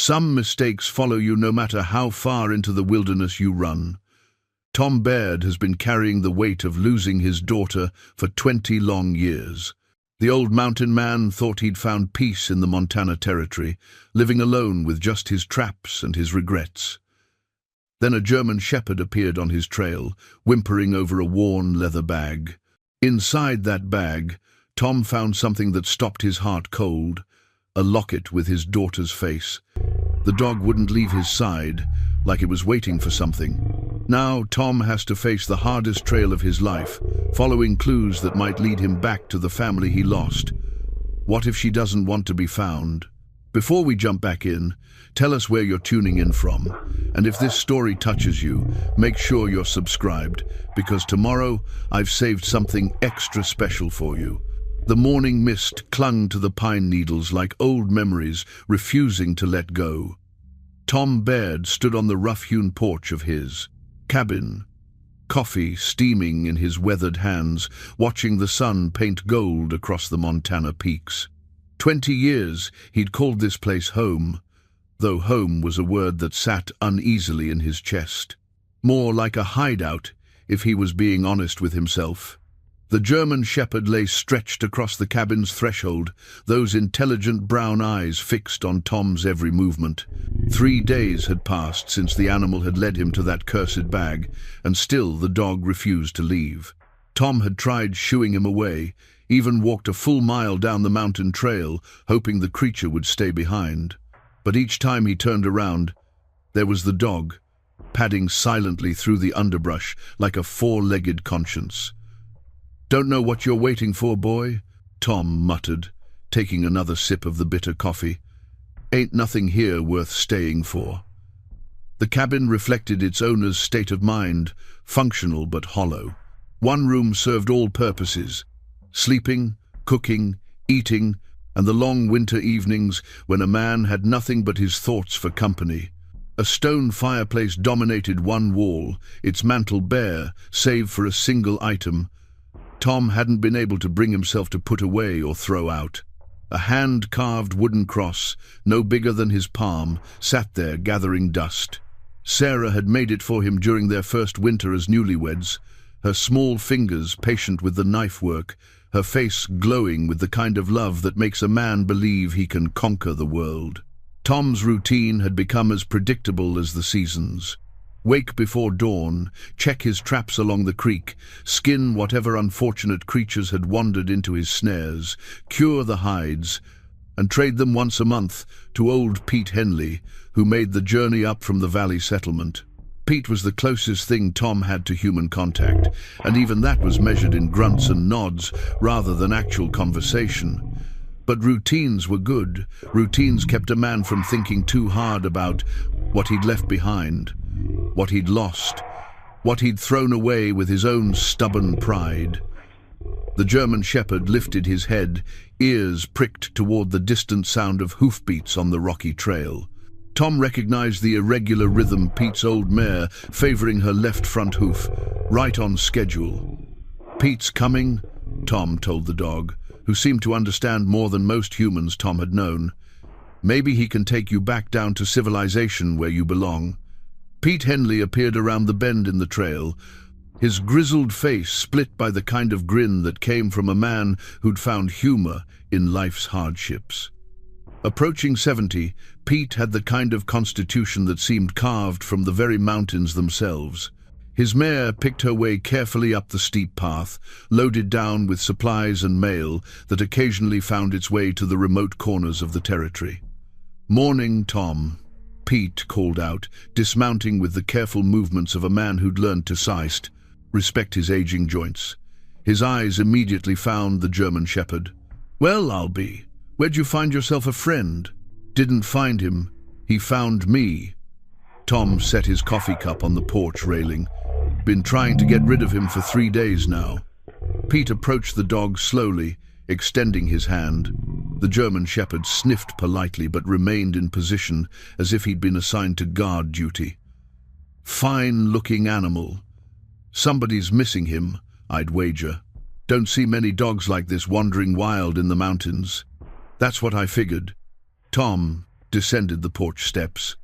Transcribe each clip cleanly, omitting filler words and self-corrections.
Some mistakes follow you no matter how far into the wilderness you run. Tom Baird has been carrying the weight of losing his daughter for 20 long years. The old mountain man thought he'd found peace in the Montana Territory, living alone with just his traps and his regrets. Then a German shepherd appeared on his trail, whimpering over a worn leather bag. Inside that bag, Tom found something that stopped his heart cold, a locket with his daughter's face. The dog wouldn't leave his side, like it was waiting for something. Now Tom has to face the hardest trail of his life, following clues that might lead him back to the family he lost. What if she doesn't want to be found? Before we jump back in, tell us where you're tuning in from. And if this story touches you, make sure you're subscribed, because tomorrow I've saved something extra special for you. The morning mist clung to the pine needles like old memories, refusing to let go. Tom Baird stood on the rough-hewn porch of his cabin, coffee steaming in his weathered hands, watching the sun paint gold across the Montana peaks. 20 years he'd called this place home, though home was a word that sat uneasily in his chest. More like a hideout, if he was being honest with himself. The German shepherd lay stretched across the cabin's threshold, those intelligent brown eyes fixed on Tom's every movement. 3 days had passed since the animal had led him to that cursed bag, and still the dog refused to leave. Tom had tried shooing him away, even walked a full mile down the mountain trail, hoping the creature would stay behind. But each time he turned around, there was the dog, padding silently through the underbrush like a four-legged conscience. "Don't know what you're waiting for, boy," Tom muttered, taking another sip of the bitter coffee. "Ain't nothing here worth staying for." The cabin reflected its owner's state of mind, functional but hollow. One room served all purposes: sleeping, cooking, eating, and the long winter evenings when a man had nothing but his thoughts for company. A stone fireplace dominated one wall, its mantel bare, save for a single item Tom hadn't been able to bring himself to put away or throw out. A hand-carved wooden cross, no bigger than his palm, sat there gathering dust. Sarah had made it for him during their first winter as newlyweds, her small fingers patient with the knife work, her face glowing with the kind of love that makes a man believe he can conquer the world. Tom's routine had become as predictable as the seasons. Wake before dawn, check his traps along the creek, skin whatever unfortunate creatures had wandered into his snares, cure the hides, and trade them once a month to old Pete Henley, who made the journey up from the valley settlement. Pete was the closest thing Tom had to human contact, and even that was measured in grunts and nods rather than actual conversation. But routines were good. Routines kept a man from thinking too hard about what he'd left behind, what he'd lost, what he'd thrown away with his own stubborn pride. The German shepherd lifted his head, ears pricked toward the distant sound of hoofbeats on the rocky trail. Tom recognized the irregular rhythm, Pete's old mare favoring her left front hoof, right on schedule. "Pete's coming," Tom told the dog, who seemed to understand more than most humans Tom had known. "Maybe he can take you back down to civilization where you belong." Pete Henley appeared around the bend in the trail, his grizzled face split by the kind of grin that came from a man who'd found humor in life's hardships. Approaching 70, Pete had the kind of constitution that seemed carved from the very mountains themselves. His mare picked her way carefully up the steep path, loaded down with supplies and mail that occasionally found its way to the remote corners of the territory. "Morning, Tom," Pete called out, dismounting with the careful movements of a man who'd learned to respect his aging joints. His eyes immediately found the German shepherd. "Well, I'll be. Where'd you find yourself a friend?" "Didn't find him. He found me." Tom set his coffee cup on the porch railing. "Been trying to get rid of him for 3 days now." Pete approached the dog slowly, extending his hand. The German shepherd sniffed politely but remained in position as if he'd been assigned to guard duty. "Fine-looking animal. Somebody's missing him, I'd wager. Don't see many dogs like this wandering wild in the mountains." "That's what I figured." Tom descended the porch steps.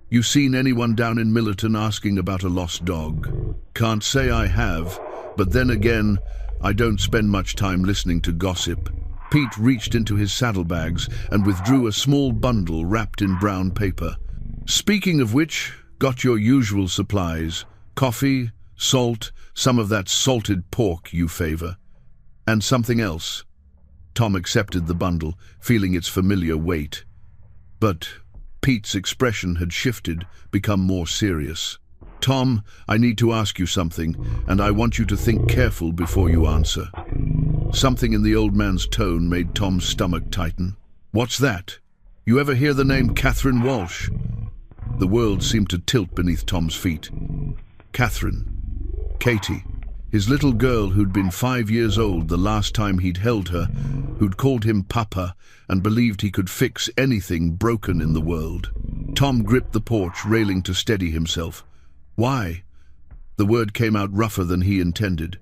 "You seen anyone down in Millerton asking about a lost dog?" "Can't say I have, but then again, I don't spend much time listening to gossip." Pete reached into his saddlebags and withdrew a small bundle wrapped in brown paper. "Speaking of which, got your usual supplies. Coffee, salt, some of that salted pork you favor. And something else." Tom accepted the bundle, feeling its familiar weight. But Pete's expression had shifted, become more serious. "Tom, I need to ask you something, and I want you to think careful before you answer." Something in the old man's tone made Tom's stomach tighten. "What's that? You ever hear the name Catherine Walsh?" The world seemed to tilt beneath Tom's feet. Catherine. Katie. His little girl who'd been 5 years old the last time he'd held her, who'd called him Papa and believed he could fix anything broken in the world. Tom gripped the porch railing to steady himself. "Why?" The word came out rougher than he intended.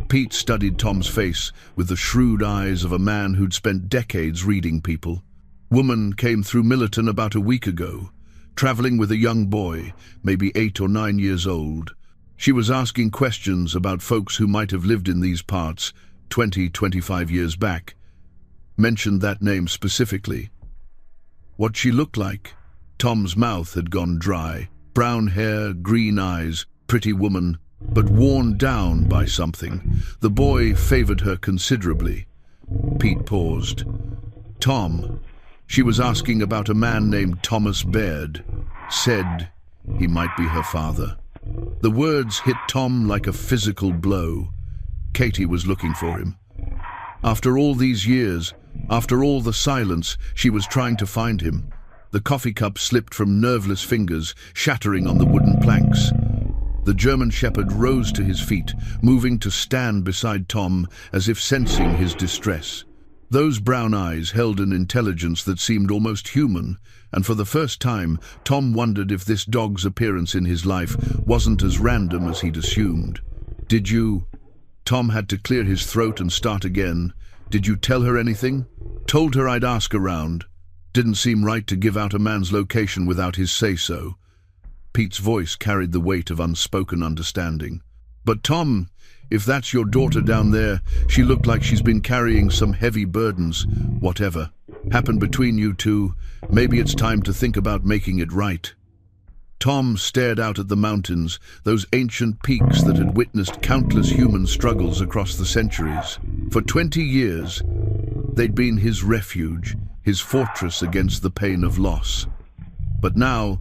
Pete studied Tom's face with the shrewd eyes of a man who'd spent decades reading people. "Woman came through Millerton about a week ago, traveling with a young boy, maybe 8 or 9 years old. She was asking questions about folks who might have lived in these parts 20-25 years back. Mentioned that name specifically." "What'd she look like?" Tom's mouth had gone dry. Brown hair, green eyes, pretty woman, but worn down by something. The boy favored her considerably. Pete paused. "Tom, she was asking about a man named Thomas Baird. Said he might be her father." The words hit Tom like a physical blow. Katie was looking for him. After all these years, after all the silence, she was trying to find him. The coffee cup slipped from nerveless fingers, shattering on the wooden planks. The German shepherd rose to his feet, moving to stand beside Tom as if sensing his distress. Those brown eyes held an intelligence that seemed almost human, and for the first time, Tom wondered if this dog's appearance in his life wasn't as random as he'd assumed. "Did you—" Tom had to clear his throat and start again. "Did you tell her anything?" "Told her I'd ask around. Didn't seem right to give out a man's location without his say-so." Pete's voice carried the weight of unspoken understanding. "But Tom, if that's your daughter down there, she looked like she's been carrying some heavy burdens. Whatever happened between you two, maybe it's time to think about making it right." Tom stared out at the mountains, those ancient peaks that had witnessed countless human struggles across the centuries. For 20 years, they'd been his refuge, his fortress against the pain of loss. But now,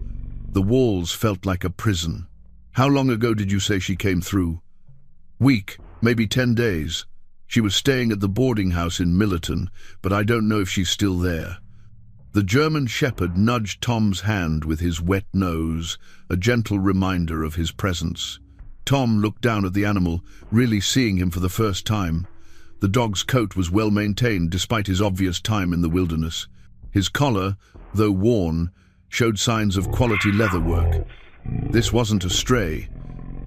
the walls felt like a prison. "How long ago did you say she came through?" "Week, maybe 10 days. She was staying at the boarding house in Millerton, but I don't know if she's still there." The German shepherd nudged Tom's hand with his wet nose, a gentle reminder of his presence. Tom looked down at the animal, really seeing him for the first time. The dog's coat was well maintained despite his obvious time in the wilderness. His collar, though worn, showed signs of quality leatherwork. This wasn't a stray.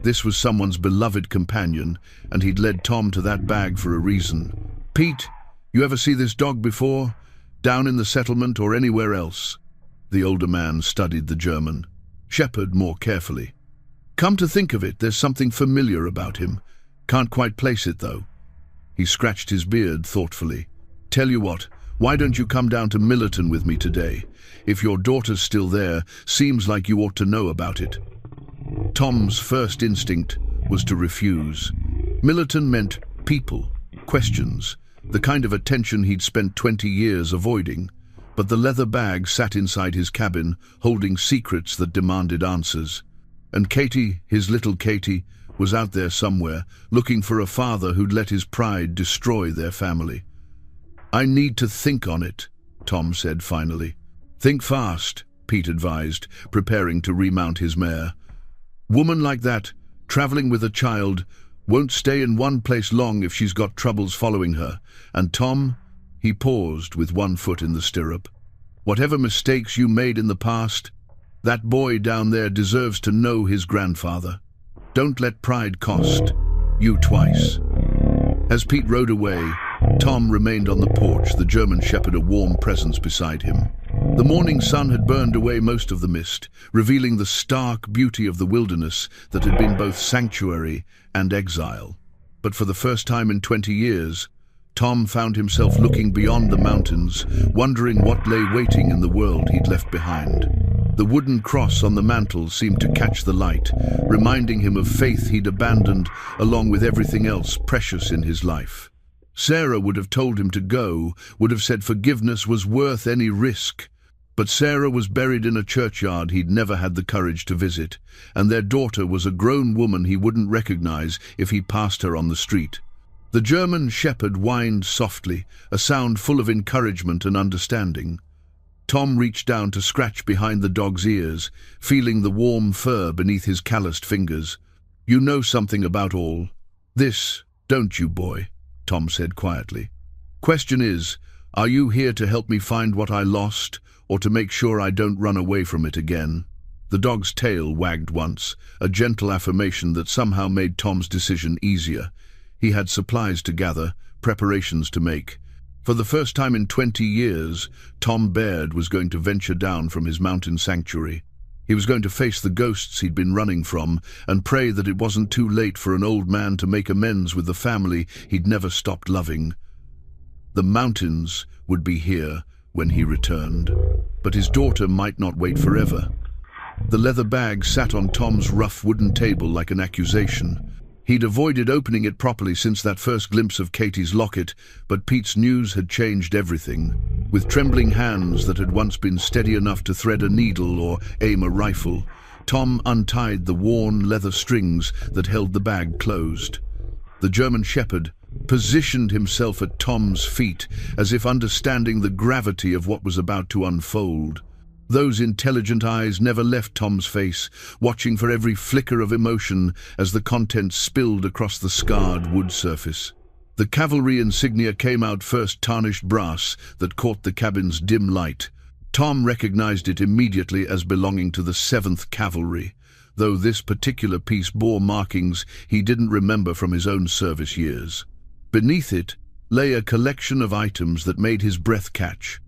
This was someone's beloved companion, and he'd led Tom to that bag for a reason. "Pete, you ever see this dog before? Down in the settlement or anywhere else?" The older man studied the German shepherd more carefully. "Come to think of it, there's something familiar about him. Can't quite place it, though." He scratched his beard thoughtfully. "Tell you what, why don't you come down to Millerton with me today? If your daughter's still there, seems like you ought to know about it." Tom's first instinct was to refuse. Millerton meant people, questions, the kind of attention he'd spent 20 years avoiding. But the leather bag sat inside his cabin, holding secrets that demanded answers. And Katie, his little Katie, was out there somewhere, looking for a father who'd let his pride destroy their family. "I need to think on it," Tom said finally. "Think fast," Pete advised, preparing to remount his mare. "Woman like that, traveling with a child, won't stay in one place long if she's got troubles following her. And Tom," he paused with one foot in the stirrup, "whatever mistakes you made in the past, that boy down there deserves to know his grandfather. Don't let pride cost you twice." As Pete rode away, Tom remained on the porch, the German shepherd a warm presence beside him. The morning sun had burned away most of the mist, revealing the stark beauty of the wilderness that had been both sanctuary and exile. But for the first time in 20 years, Tom found himself looking beyond the mountains, wondering what lay waiting in the world he'd left behind. The wooden cross on the mantel seemed to catch the light, reminding him of faith he'd abandoned along with everything else precious in his life. Sarah would have told him to go, would have said forgiveness was worth any risk. But Sarah was buried in a churchyard he'd never had the courage to visit, and their daughter was a grown woman he wouldn't recognize if he passed her on the street. The German shepherd whined softly, a sound full of encouragement and understanding. Tom reached down to scratch behind the dog's ears, feeling the warm fur beneath his calloused fingers. "You know something about all this, don't you, boy?" Tom said quietly. "Question is, are you here to help me find what I lost, or to make sure I don't run away from it again?" The dog's tail wagged once, a gentle affirmation that somehow made Tom's decision easier. He had supplies to gather, preparations to make. For the first time in 20 years, Tom Baird was going to venture down from his mountain sanctuary. He was going to face the ghosts he'd been running from and pray that it wasn't too late for an old man to make amends with the family he'd never stopped loving. The mountains would be here when he returned, but his daughter might not wait forever. The leather bag sat on Tom's rough wooden table like an accusation. He'd avoided opening it properly since that first glimpse of Katie's locket, but Pete's news had changed everything. With trembling hands that had once been steady enough to thread a needle or aim a rifle, Tom untied the worn leather strings that held the bag closed. The German shepherd positioned himself at Tom's feet, as if understanding the gravity of what was about to unfold. Those intelligent eyes never left Tom's face, watching for every flicker of emotion as the contents spilled across the scarred wood surface. The cavalry insignia came out first, tarnished brass that caught the cabin's dim light. Tom recognized it immediately as belonging to the 7th Cavalry, though this particular piece bore markings he didn't remember from his own service years. Beneath it lay a collection of items that made his breath catch.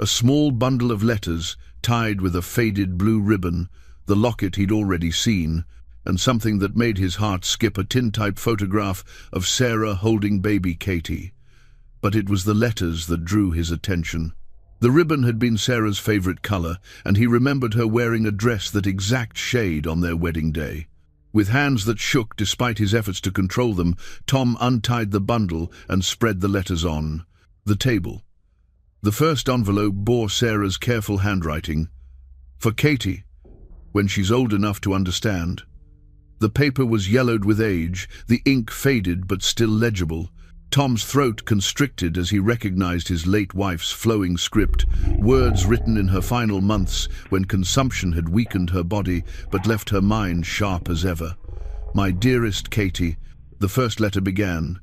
A small bundle of letters tied with a faded blue ribbon, the locket he'd already seen, and something that made his heart skip, a tintype photograph of Sarah holding baby Katie. But it was the letters that drew his attention. The ribbon had been Sarah's favorite color, and he remembered her wearing a dress that exact shade on their wedding day. With hands that shook despite his efforts to control them, Tom untied the bundle and spread the letters on the table. The first envelope bore Sarah's careful handwriting. "For Katie, when she's old enough to understand." The paper was yellowed with age, the ink faded but still legible. Tom's throat constricted as he recognized his late wife's flowing script, words written in her final months when consumption had weakened her body but left her mind sharp as ever. "My dearest Katie," the first letter began.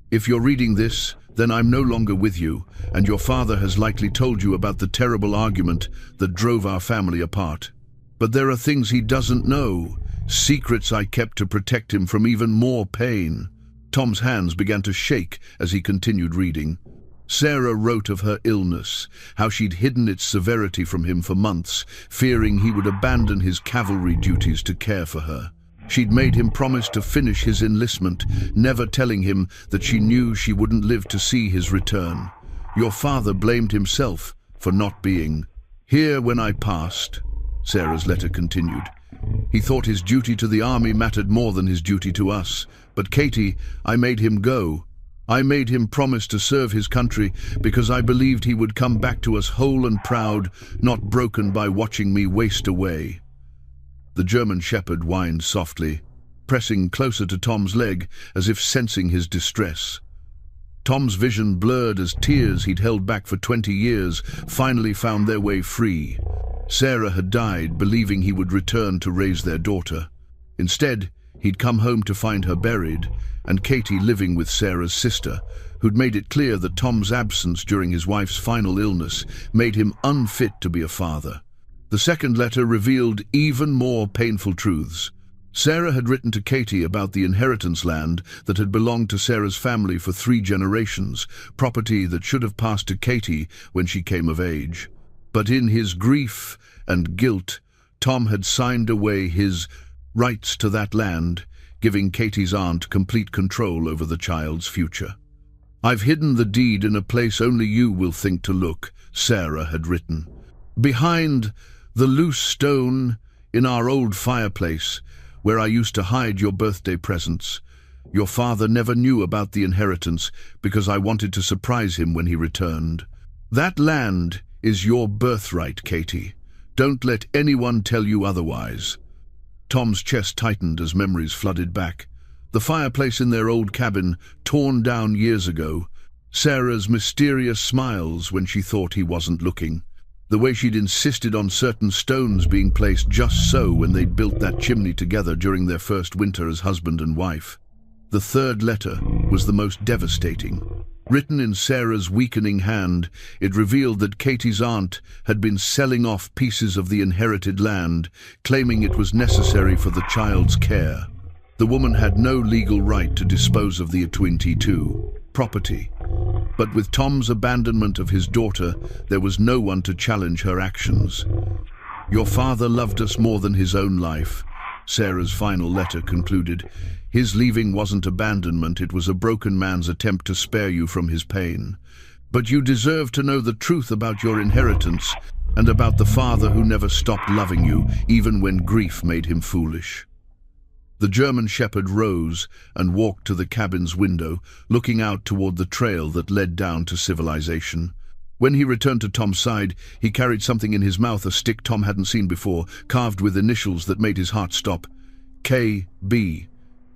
"If you're reading this, then I'm no longer with you, and your father has likely told you about the terrible argument that drove our family apart. But there are things he doesn't know, secrets I kept to protect him from even more pain." Tom's hands began to shake as he continued reading. Sarah wrote of her illness, how she'd hidden its severity from him for months, fearing he would abandon his cavalry duties to care for her. She'd made him promise to finish his enlistment, never telling him that she knew she wouldn't live to see his return. Your father blamed himself for not being here when I passed, Sarah's letter continued. He thought his duty to the army mattered more than his duty to us. But Katie, I made him go. I made him promise to serve his country because I believed he would come back to us whole and proud, not broken by watching me waste away. The German shepherd whined softly, pressing closer to Tom's leg as if sensing his distress. Tom's vision blurred as tears he'd held back for 20 years finally found their way free. Sarah had died, believing he would return to raise their daughter. Instead, he'd come home to find her buried, and Katie living with Sarah's sister, who'd made it clear that Tom's absence during his wife's final illness made him unfit to be a father. The second letter revealed even more painful truths. Sarah had written to Katie about the inheritance land that had belonged to Sarah's family for 3 generations, property that should have passed to Katie when she came of age. But in his grief and guilt, Tom had signed away his rights to that land, giving Katie's aunt complete control over the child's future. "I've hidden the deed in a place only you will think to look," Sarah had written. "Behind the loose stone in our old fireplace, where I used to hide your birthday presents. Your father never knew about the inheritance because I wanted to surprise him when he returned. That land is your birthright, Katie. Don't let anyone tell you otherwise." Tom's chest tightened as memories flooded back. The fireplace in their old cabin, torn down years ago. Sarah's mysterious smiles when she thought he wasn't looking. The way she'd insisted on certain stones being placed just so when they'd built that chimney together during their first winter as husband and wife. The third letter was the most devastating. Written in Sarah's weakening hand, it revealed that Katie's aunt had been selling off pieces of the inherited land, claiming it was necessary for the child's care. The woman had no legal right to dispose of the 22 property. But with Tom's abandonment of his daughter, there was no one to challenge her actions. "Your father loved us more than his own life," Sarah's final letter concluded. "His leaving wasn't abandonment, it was a broken man's attempt to spare you from his pain. But you deserve to know the truth about your inheritance and about the father who never stopped loving you, even when grief made him foolish." The German shepherd rose and walked to the cabin's window, looking out toward the trail that led down to civilization. When he returned to Tom's side, he carried something in his mouth, a stick Tom hadn't seen before, carved with initials that made his heart stop. K.B.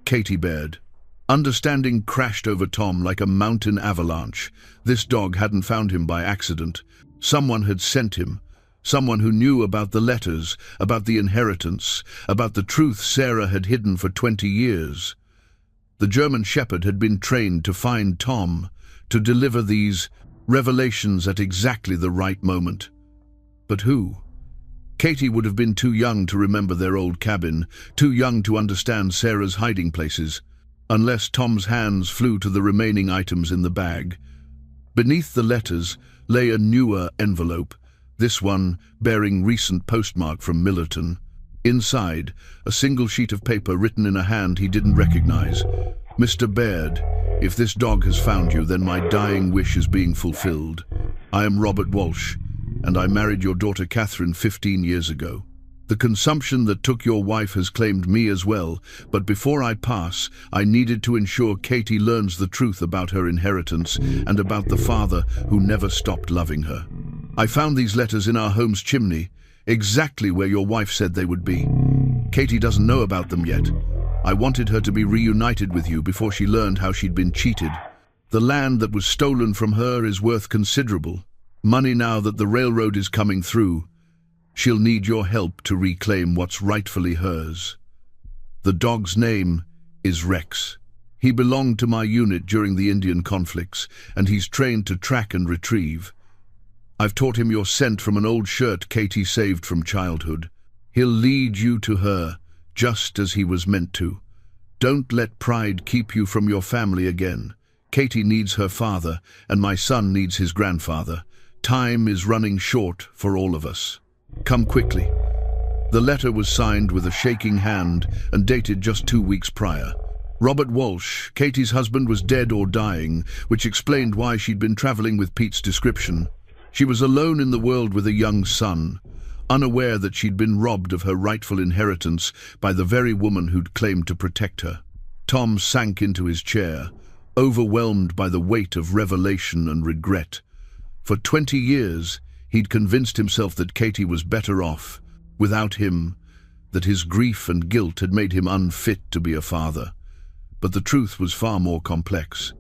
Katie Baird. Understanding crashed over Tom like a mountain avalanche. This dog hadn't found him by accident. Someone had sent him. Someone who knew about the letters, about the inheritance, about the truth Sarah had hidden for 20 years. The German shepherd had been trained to find Tom, to deliver these revelations at exactly the right moment. But who? Katie would have been too young to remember their old cabin, too young to understand Sarah's hiding places, unless Tom's hands flew to the remaining items in the bag. Beneath the letters lay a newer envelope, this one bearing recent postmark from Millerton. Inside, a single sheet of paper written in a hand he didn't recognize. "Mr. Baird, if this dog has found you, then my dying wish is being fulfilled. I am Robert Walsh, and I married your daughter Catherine 15 years ago. The consumption that took your wife has claimed me as well, but before I pass, I needed to ensure Katie learns the truth about her inheritance and about the father who never stopped loving her. I found these letters in our home's chimney, exactly where your wife said they would be. Katie doesn't know about them yet. I wanted her to be reunited with you before she learned how she'd been cheated. The land that was stolen from her is worth considerable money now that the railroad is coming through. She'll need your help to reclaim what's rightfully hers. The dog's name is Rex. He belonged to my unit during the Indian conflicts, and he's trained to track and retrieve. I've taught him your scent from an old shirt Katie saved from childhood. He'll lead you to her, just as he was meant to. Don't let pride keep you from your family again. Katie needs her father, and my son needs his grandfather. Time is running short for all of us. Come quickly." The letter was signed with a shaking hand and dated just 2 weeks prior. Robert Walsh, Katie's husband, was dead or dying, which explained why she'd been traveling with Pete's description. She was alone in the world with a young son, unaware that she'd been robbed of her rightful inheritance by the very woman who'd claimed to protect her. Tom sank into his chair, overwhelmed by the weight of revelation and regret. For 20 years, he'd convinced himself that Katie was better off without him, that his grief and guilt had made him unfit to be a father. But the truth was far more complex.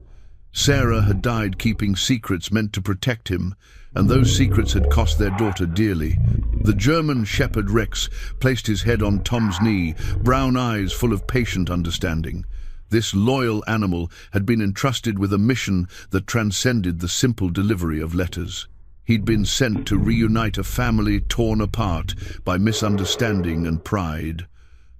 Sarah had died keeping secrets meant to protect him, and those secrets had cost their daughter dearly. The German shepherd Rex placed his head on Tom's knee, brown eyes full of patient understanding. This loyal animal had been entrusted with a mission that transcended the simple delivery of letters. He'd been sent to reunite a family torn apart by misunderstanding and pride.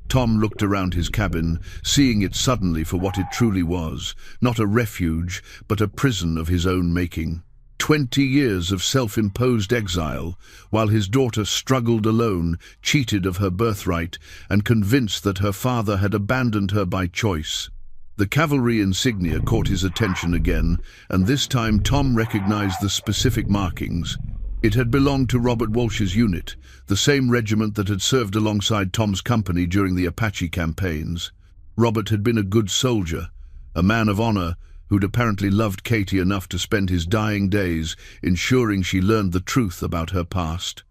Tom looked around his cabin, seeing it suddenly for what it truly was, not a refuge, but a prison of his own making. 20 years of self-imposed exile, while his daughter struggled alone, cheated of her birthright, and convinced that her father had abandoned her by choice. The cavalry insignia caught his attention again, and this time Tom recognized the specific markings. It had belonged to Robert Walsh's unit, the same regiment that had served alongside Tom's company during the Apache campaigns. Robert had been a good soldier, a man of honor, who'd apparently loved Katie enough to spend his dying days ensuring she learned the truth about her past.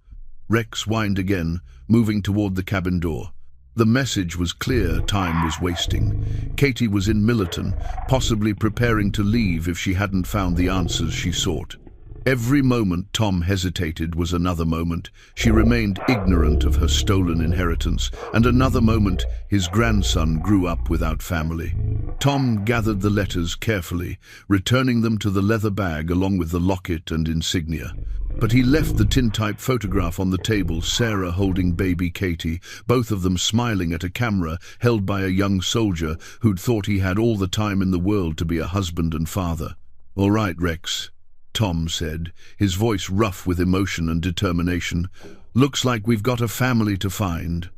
Rex whined again, moving toward the cabin door. The message was clear: time was wasting. Katie was in Millerton, possibly preparing to leave if she hadn't found the answers she sought. Every moment Tom hesitated was another moment. She remained ignorant of her stolen inheritance, and another moment his grandson grew up without family. Tom gathered the letters carefully, returning them to the leather bag along with the locket and insignia. But he left the tintype photograph on the table, Sarah holding baby Katie, both of them smiling at a camera held by a young soldier who'd thought he had all the time in the world to be a husband and father. "All right, Rex," Tom said, his voice rough with emotion and determination. "Looks like we've got a family to find."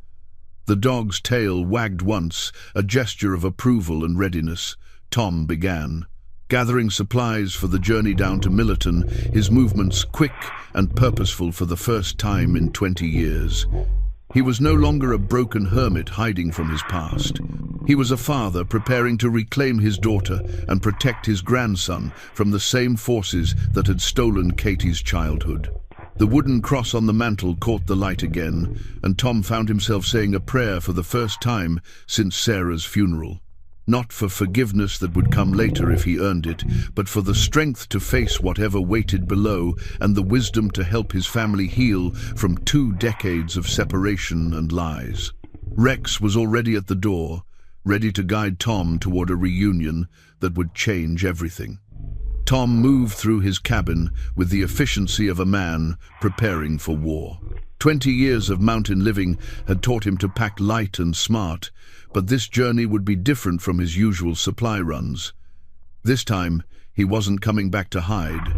The dog's tail wagged once, a gesture of approval and readiness. Tom began. Gathering supplies for the journey down to Millerton, his movements quick and purposeful for the first time in 20 years. He was no longer a broken hermit hiding from his past. He was a father preparing to reclaim his daughter and protect his grandson from the same forces that had stolen Katie's childhood. The wooden cross on the mantel caught the light again, and Tom found himself saying a prayer for the first time since Sarah's funeral. Not for forgiveness that would come later if he earned it, but for the strength to face whatever waited below and the wisdom to help his family heal from 2 decades of separation and lies. Rex was already at the door, ready to guide Tom toward a reunion that would change everything. Tom moved through his cabin with the efficiency of a man preparing for war. 20 years of mountain living had taught him to pack light and smart, but this journey would be different from his usual supply runs. This time, he wasn't coming back to hide.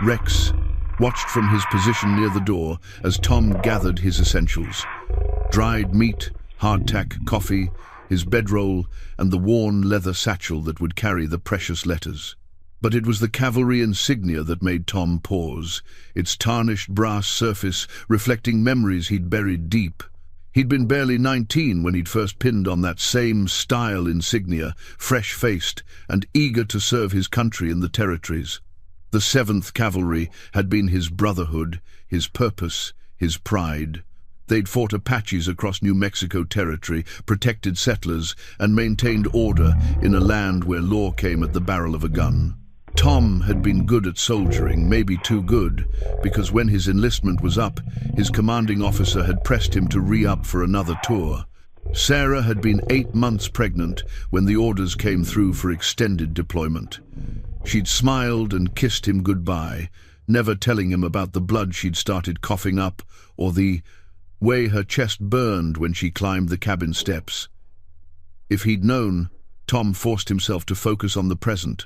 Rex watched from his position near the door as Tom gathered his essentials: dried meat, hardtack, coffee, his bedroll, and the worn leather satchel that would carry the precious letters. But it was the cavalry insignia that made Tom pause, its tarnished brass surface reflecting memories he'd buried deep. He'd been barely 19 when he'd first pinned on that same style insignia, fresh-faced and eager to serve his country in the territories. The 7th Cavalry had been his brotherhood, his purpose, his pride. They'd fought Apaches across New Mexico territory, protected settlers, and maintained order in a land where law came at the barrel of a gun. Tom had been good at soldiering, maybe too good, because when his enlistment was up, his commanding officer had pressed him to re-up for another tour. Sarah had been 8 months pregnant when the orders came through for extended deployment. She'd smiled and kissed him goodbye, never telling him about the blood she'd started coughing up or the way her chest burned when she climbed the cabin steps. If he'd known, Tom forced himself to focus on the present.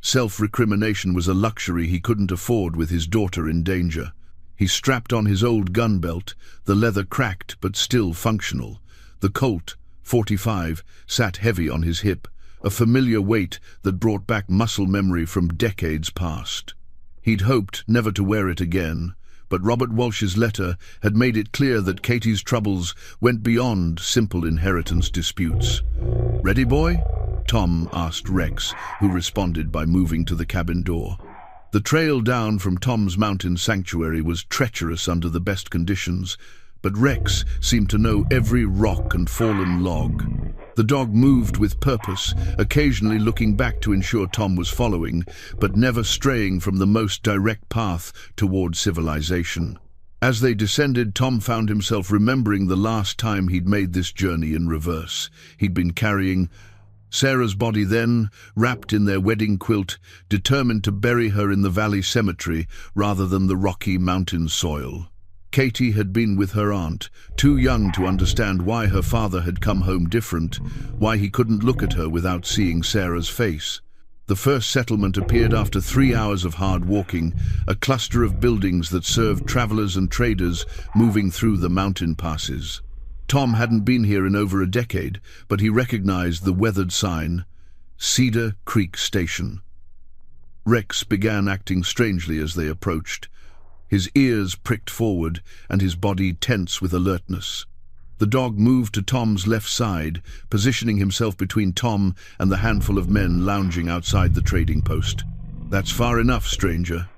Self-recrimination was a luxury he couldn't afford with his daughter in danger. He strapped on his old gun belt, the leather cracked but still functional. The Colt, .45, sat heavy on his hip, a familiar weight that brought back muscle memory from decades past. He'd hoped never to wear it again, but Robert Walsh's letter had made it clear that Katie's troubles went beyond simple inheritance disputes. "Ready, boy?" Tom asked Rex, who responded by moving to the cabin door. The trail down from Tom's mountain sanctuary was treacherous under the best conditions, but Rex seemed to know every rock and fallen log. The dog moved with purpose, occasionally looking back to ensure Tom was following, but never straying from the most direct path toward civilization. As they descended, Tom found himself remembering the last time he'd made this journey in reverse. He'd been carrying Sarah's body then, wrapped in their wedding quilt, determined to bury her in the valley cemetery rather than the rocky mountain soil. Katie had been with her aunt, too young to understand why her father had come home different, why he couldn't look at her without seeing Sarah's face. The first settlement appeared after 3 hours of hard walking, a cluster of buildings that served travelers and traders moving through the mountain passes. Tom hadn't been here in over a decade, but he recognized the weathered sign, Cedar Creek Station. Rex began acting strangely as they approached. His ears pricked forward and his body tense with alertness. The dog moved to Tom's left side, positioning himself between Tom and the handful of men lounging outside the trading post. "That's far enough, stranger."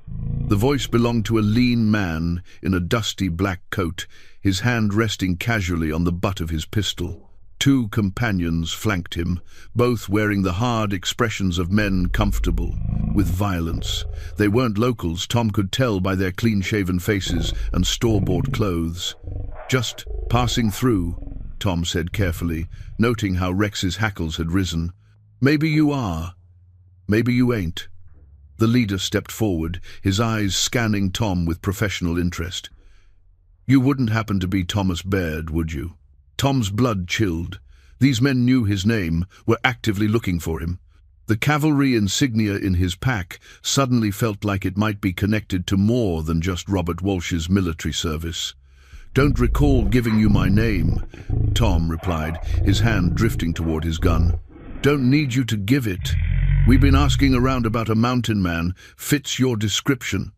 The voice belonged to a lean man in a dusty black coat, his hand resting casually on the butt of his pistol. 2 companions flanked him, both wearing the hard expressions of men comfortable with violence. They weren't locals, Tom could tell by their clean-shaven faces and store-bought clothes. "Just passing through," Tom said carefully, noting how Rex's hackles had risen. "Maybe you are. Maybe you ain't." The leader stepped forward, his eyes scanning Tom with professional interest. "You wouldn't happen to be Thomas Baird, would you?" Tom's blood chilled. These men knew his name, were actively looking for him. The cavalry insignia in his pack suddenly felt like it might be connected to more than just Robert Walsh's military service. "Don't recall giving you my name," Tom replied, his hand drifting toward his gun. "Don't need you to give it. We've been asking around about a mountain man. Fits your description."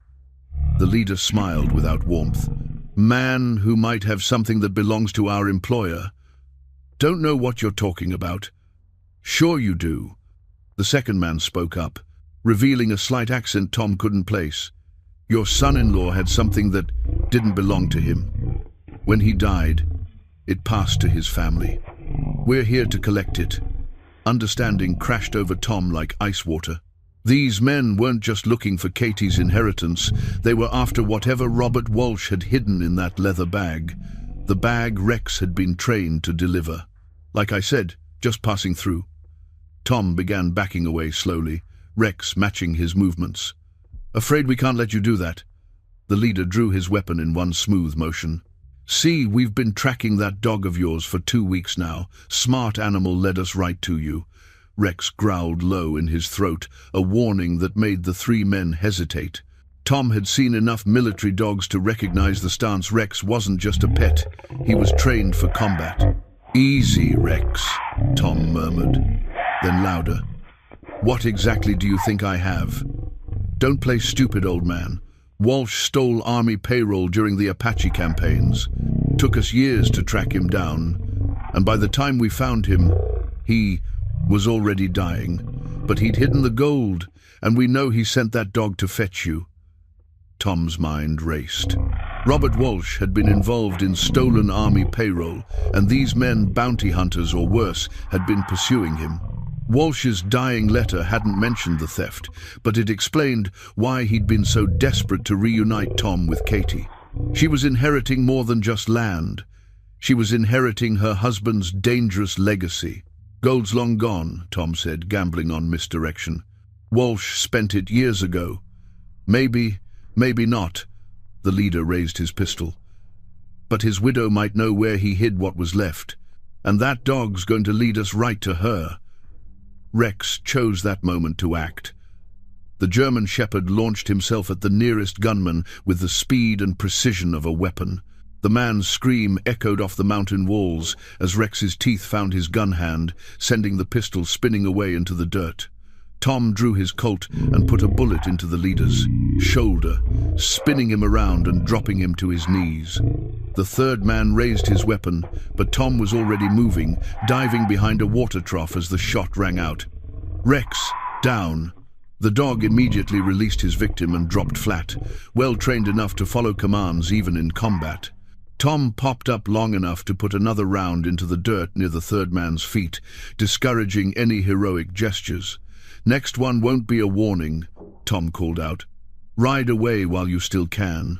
The leader smiled without warmth. "Man who might have something that belongs to our employer." "Don't know what you're talking about." "Sure you do." The second man spoke up, revealing a slight accent Tom couldn't place. "Your son-in-law had something that didn't belong to him. When he died, it passed to his family. We're here to collect it." Understanding crashed over Tom like ice water. These men weren't just looking for Katie's inheritance, they were after whatever Robert Walsh had hidden in that leather bag. The bag Rex had been trained to deliver. "Like I said, just passing through." Tom began backing away slowly, Rex matching his movements. "Afraid we can't let you do that." The leader drew his weapon in one smooth motion. "See, we've been tracking that dog of yours for 2 weeks now. Smart animal led us right to you." Rex growled low in his throat, a warning that made the 3 men hesitate. Tom had seen enough military dogs to recognize the stance. Rex wasn't just a pet, he was trained for combat. "Easy, Rex," Tom murmured. Then louder, "What exactly do you think I have?" "Don't play stupid, old man. Walsh stole Army payroll during the Apache campaigns. Took us years to track him down, and by the time we found him, he was already dying. But he'd hidden the gold, and we know he sent that dog to fetch you." Tom's mind raced. Robert Walsh had been involved in stolen Army payroll, and these men, bounty hunters or worse, had been pursuing him. Walsh's dying letter hadn't mentioned the theft, but it explained why he'd been so desperate to reunite Tom with Katie. She was inheriting more than just land. She was inheriting her husband's dangerous legacy. "Gold's long gone," Tom said, gambling on misdirection. "Walsh spent it years ago. Maybe not." The leader raised his pistol. "But his widow might know where he hid what was left, and that dog's going to lead us right to her." Rex chose that moment to act. The German shepherd launched himself at the nearest gunman with the speed and precision of a weapon. The man's scream echoed off the mountain walls as Rex's teeth found his gun hand, sending the pistol spinning away into the dirt. Tom drew his Colt and put a bullet into the leader's shoulder, spinning him around and dropping him to his knees. The third man raised his weapon, but Tom was already moving, diving behind a water trough as the shot rang out. "Rex, down!" The dog immediately released his victim and dropped flat, well trained enough to follow commands even in combat. Tom popped up long enough to put another round into the dirt near the third man's feet, discouraging any heroic gestures. "Next one won't be a warning," Tom called out. "Ride away while you still can."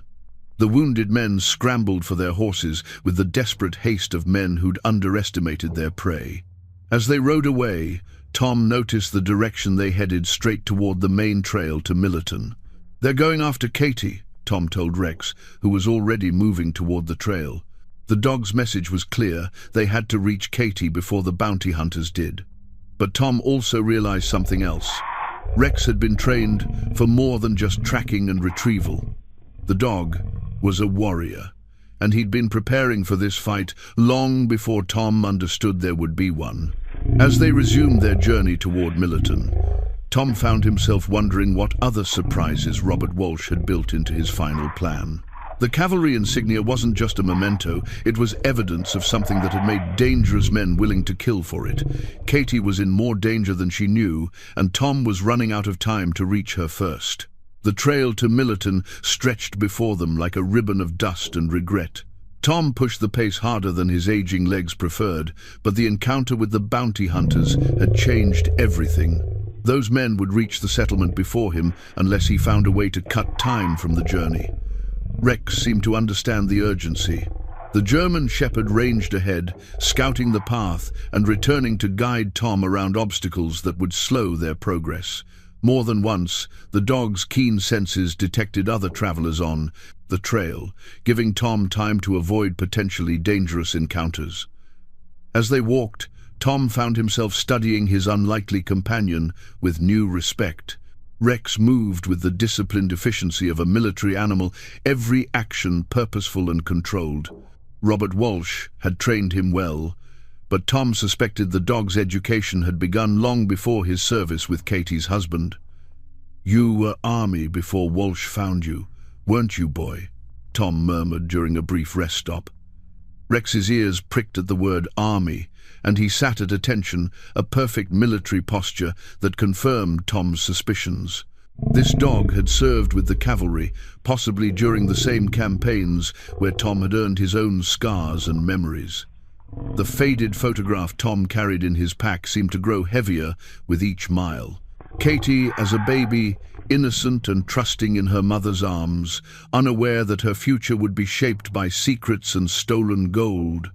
The wounded men scrambled for their horses with the desperate haste of men who'd underestimated their prey. As they rode away, Tom noticed the direction they headed, straight toward the main trail to Millerton. "They're going after Katie," Tom told Rex, who was already moving toward the trail. The dog's message was clear: they had to reach Katie before the bounty hunters did. But Tom also realized something else. Rex had been trained for more than just tracking and retrieval. The dog was a warrior, and he'd been preparing for this fight long before Tom understood there would be one. As they resumed their journey toward Millerton, Tom found himself wondering what other surprises Robert Walsh had built into his final plan. The cavalry insignia wasn't just a memento, it was evidence of something that had made dangerous men willing to kill for it. Katie was in more danger than she knew, and Tom was running out of time to reach her first. The trail to Millerton stretched before them like a ribbon of dust and regret. Tom pushed the pace harder than his aging legs preferred, but the encounter with the bounty hunters had changed everything. Those men would reach the settlement before him unless he found a way to cut time from the journey. Rex seemed to understand the urgency. The German shepherd ranged ahead, scouting the path and returning to guide Tom around obstacles that would slow their progress. More than once, the dog's keen senses detected other travelers on the trail, giving Tom time to avoid potentially dangerous encounters. As they walked, Tom found himself studying his unlikely companion with new respect. Rex moved with the disciplined efficiency of a military animal, every action purposeful and controlled. Robert Walsh had trained him well, but Tom suspected the dog's education had begun long before his service with Katie's husband. "You were army before Walsh found you, weren't you, boy?" Tom murmured during a brief rest stop. Rex's ears pricked at the word army, and he sat at attention, a perfect military posture that confirmed Tom's suspicions. This dog had served with the cavalry, possibly during the same campaigns where Tom had earned his own scars and memories. The faded photograph Tom carried in his pack seemed to grow heavier with each mile. Katie, as a baby, innocent and trusting in her mother's arms, unaware that her future would be shaped by secrets and stolen gold.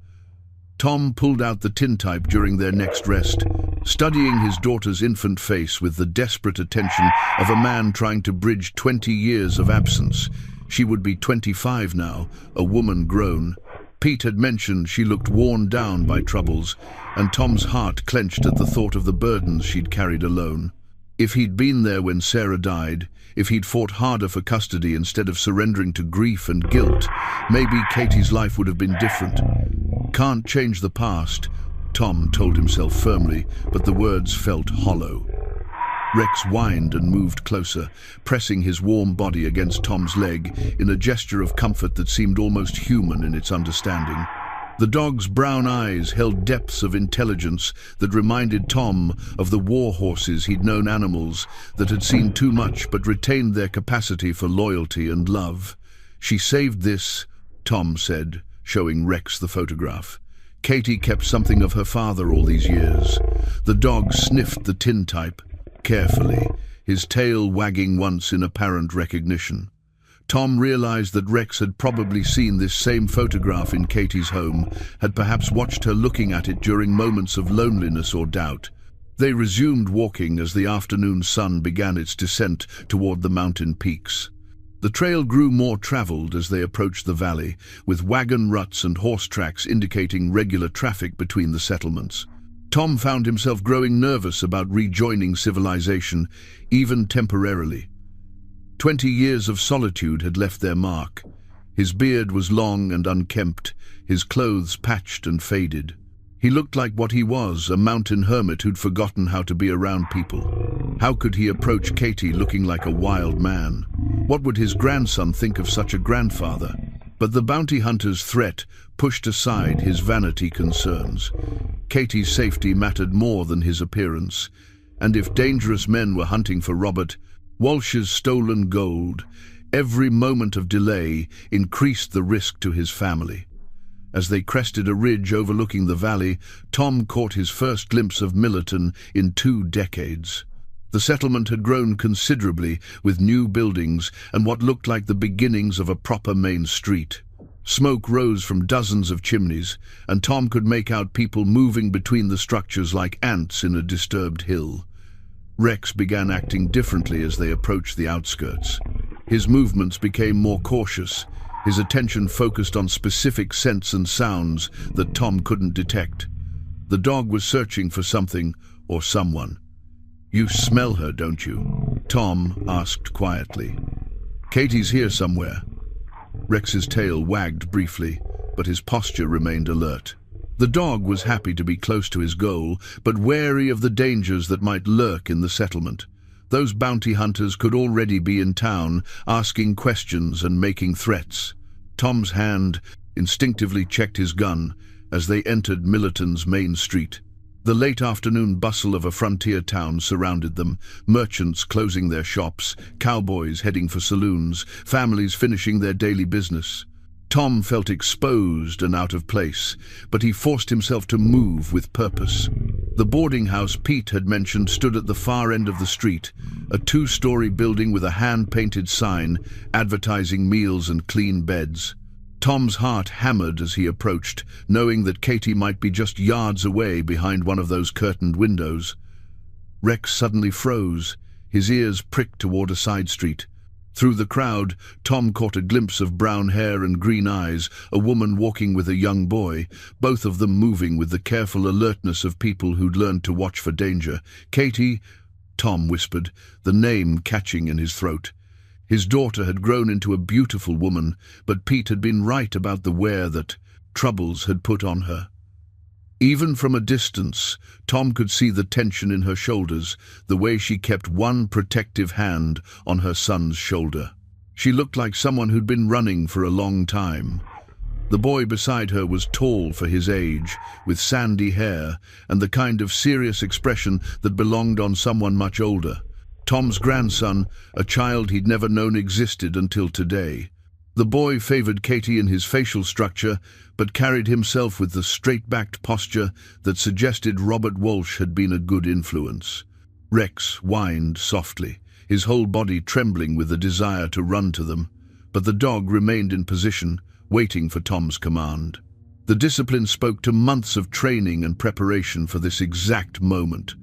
Tom pulled out the tintype during their next rest, studying his daughter's infant face with the desperate attention of a man trying to bridge 20 years of absence. She would be 25 now, a woman grown. Pete had mentioned she looked worn down by troubles, and Tom's heart clenched at the thought of the burdens she'd carried alone. If he'd been there when Sarah died, if he'd fought harder for custody instead of surrendering to grief and guilt, maybe Katie's life would have been different. "Can't change the past," Tom told himself firmly, but the words felt hollow. Rex whined and moved closer, pressing his warm body against Tom's leg in a gesture of comfort that seemed almost human in its understanding. The dog's brown eyes held depths of intelligence that reminded Tom of the war horses he'd known, animals that had seen too much but retained their capacity for loyalty and love. "She saved this," Tom said, showing Rex the photograph. "Katie kept something of her father all these years." The dog sniffed the tintype carefully, his tail wagging once in apparent recognition. Tom realized that Rex had probably seen this same photograph in Katie's home, had perhaps watched her looking at it during moments of loneliness or doubt. They resumed walking as the afternoon sun began its descent toward the mountain peaks. The trail grew more traveled as they approached the valley, with wagon ruts and horse tracks indicating regular traffic between the settlements. Tom found himself growing nervous about rejoining civilization, even temporarily. 20 years of solitude had left their mark. His beard was long and unkempt, his clothes patched and faded. He looked like what he was, a mountain hermit who'd forgotten how to be around people. How could he approach Katie looking like a wild man? What would his grandson think of such a grandfather? But the bounty hunter's threat pushed aside his vanity concerns. Katie's safety mattered more than his appearance, and if dangerous men were hunting for Robert, Walsh's stolen gold, every moment of delay increased the risk to his family. As they crested a ridge overlooking the valley, Tom caught his first glimpse of Millerton in 2 decades. The settlement had grown considerably, with new buildings and what looked like the beginnings of a proper main street. Smoke rose from dozens of chimneys, and Tom could make out people moving between the structures like ants in a disturbed hill. Rex began acting differently as they approached the outskirts. His movements became more cautious, his attention focused on specific scents and sounds that Tom couldn't detect. The dog was searching for something or someone. "You smell her, don't you?" Tom asked quietly. "Katie's here somewhere." Rex's tail wagged briefly, but his posture remained alert. The dog was happy to be close to his goal, but wary of the dangers that might lurk in the settlement. Those bounty hunters could already be in town, asking questions and making threats. Tom's hand instinctively checked his gun as they entered Millerton's main street. The late afternoon bustle of a frontier town surrounded them, merchants closing their shops, cowboys heading for saloons, families finishing their daily business. Tom felt exposed and out of place, but he forced himself to move with purpose. The boarding house Pete had mentioned stood at the far end of the street, a two-story building with a hand-painted sign advertising meals and clean beds. Tom's heart hammered as he approached, knowing that Katie might be just yards away behind one of those curtained windows. Rex suddenly froze, his ears pricked toward a side street. Through the crowd, Tom caught a glimpse of brown hair and green eyes, a woman walking with a young boy, both of them moving with the careful alertness of people who'd learned to watch for danger. "Katie," Tom whispered, the name catching in his throat. His daughter had grown into a beautiful woman, but Pete had been right about the wear that troubles had put on her. Even from a distance, Tom could see the tension in her shoulders, the way she kept one protective hand on her son's shoulder. She looked like someone who'd been running for a long time. The boy beside her was tall for his age, with sandy hair and the kind of serious expression that belonged on someone much older. Tom's grandson, a child he'd never known existed until today. The boy favored Katie in his facial structure, but carried himself with the straight-backed posture that suggested Robert Walsh had been a good influence. Rex whined softly, his whole body trembling with the desire to run to them, but the dog remained in position, waiting for Tom's command. The discipline spoke to months of training and preparation for this exact moment.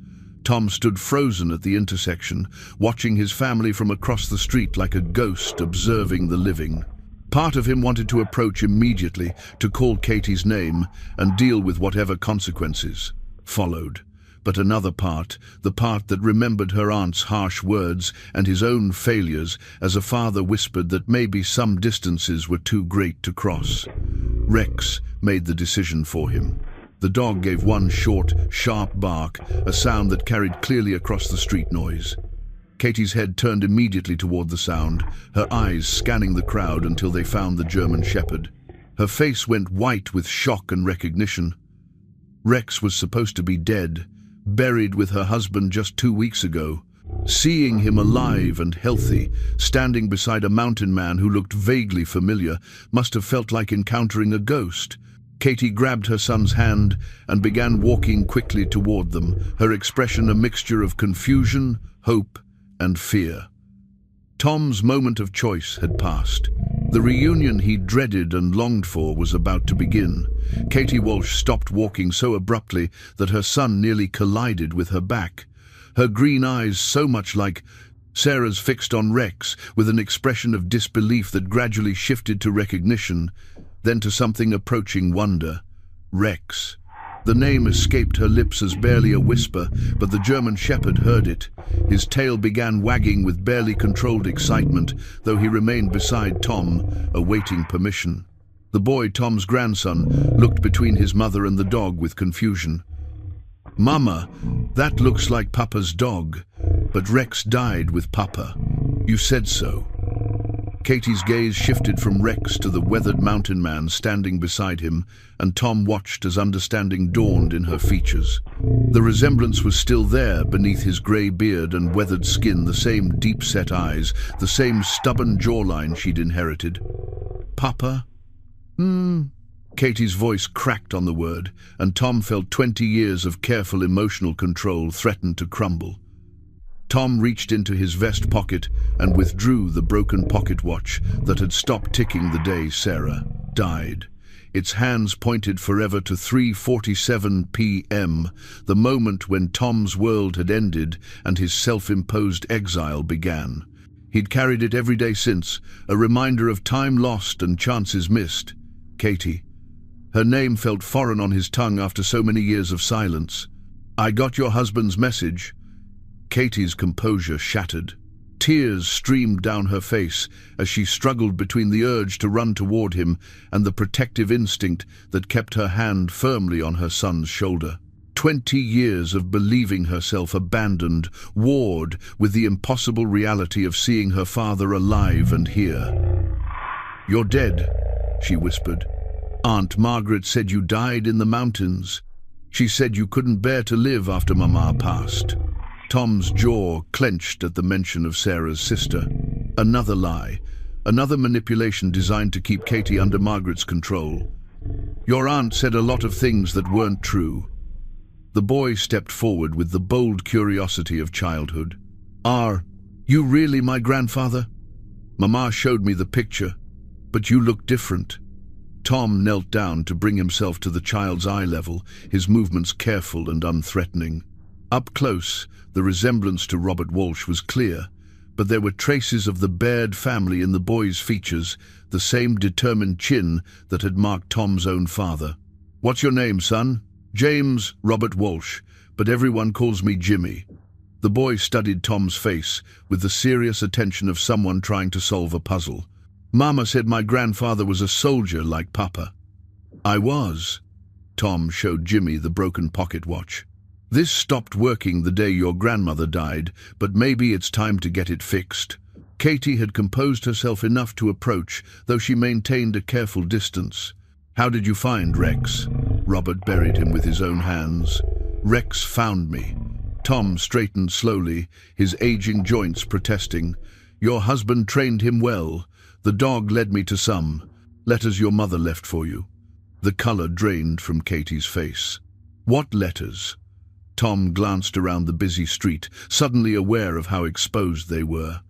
Tom stood frozen at the intersection, watching his family from across the street like a ghost observing the living. Part of him wanted to approach immediately, to call Katie's name and deal with whatever consequences followed. But another part, the part that remembered her aunt's harsh words and his own failures as a father whispered that maybe some distances were too great to cross. Rex made the decision for him. The dog gave one short, sharp bark, a sound that carried clearly across the street noise. Katie's head turned immediately toward the sound, her eyes scanning the crowd until they found the German shepherd. Her face went white with shock and recognition. Rex was supposed to be dead, buried with her husband just 2 weeks ago. Seeing him alive and healthy, standing beside a mountain man who looked vaguely familiar, must have felt like encountering a ghost. Katie grabbed her son's hand and began walking quickly toward them, her expression a mixture of confusion, hope, and fear. Tom's moment of choice had passed. The reunion he dreaded and longed for was about to begin. Katie Walsh stopped walking so abruptly that her son nearly collided with her back. Her green eyes so much like Sarah's fixed on Rex, with an expression of disbelief that gradually shifted to recognition, then to something approaching wonder. Rex. The name escaped her lips as barely a whisper, but the German shepherd heard it. His tail began wagging with barely controlled excitement, though he remained beside Tom, awaiting permission. The boy, Tom's grandson, looked between his mother and the dog with confusion. "Mama, that looks like Papa's dog, but Rex died with Papa. You said so." Katie's gaze shifted from Rex to the weathered mountain man standing beside him, and Tom watched as understanding dawned in her features. The resemblance was still there beneath his grey beard and weathered skin, the same deep-set eyes, the same stubborn jawline she'd inherited. "Papa?" Katie's voice cracked on the word, and Tom felt 20 years of careful emotional control threaten to crumble. Tom reached into his vest pocket and withdrew the broken pocket watch that had stopped ticking the day Sarah died. Its hands pointed forever to 3:47 p.m., the moment when Tom's world had ended and his self-imposed exile began. He'd carried it every day since, a reminder of time lost and chances missed. Katie. Her name felt foreign on his tongue after so many years of silence. "I got your husband's message." Katie's composure shattered. Tears streamed down her face as she struggled between the urge to run toward him and the protective instinct that kept her hand firmly on her son's shoulder. 20 years of believing herself abandoned, warred with the impossible reality of seeing her father alive and here. "You're dead," she whispered. "Aunt Margaret said you died in the mountains. She said you couldn't bear to live after Mama passed." Tom's jaw clenched at the mention of Sarah's sister. Another lie, another manipulation designed to keep Katie under Margaret's control. "Your aunt said a lot of things that weren't true." The boy stepped forward with the bold curiosity of childhood. "Are you really my grandfather? Mama showed me the picture, but you look different." Tom knelt down to bring himself to the child's eye level, his movements careful and unthreatening. Up close, the resemblance to Robert Walsh was clear, but there were traces of the Baird family in the boy's features, the same determined chin that had marked Tom's own father. "What's your name, son?" "James Robert Walsh, but everyone calls me Jimmy." The boy studied Tom's face with the serious attention of someone trying to solve a puzzle. "Mama said my grandfather was a soldier like Papa." "I was." Tom showed Jimmy the broken pocket watch. "This stopped working the day your grandmother died, but maybe it's time to get it fixed." Katie had composed herself enough to approach, though she maintained a careful distance. "How did you find Rex?" Robert buried him with his own hands. "Rex found me." Tom straightened slowly, his aging joints protesting. "Your husband trained him well. The dog led me to some letters your mother left for you." The color drained from Katie's face. "What letters?" Tom glanced around the busy street, suddenly aware of how exposed they were.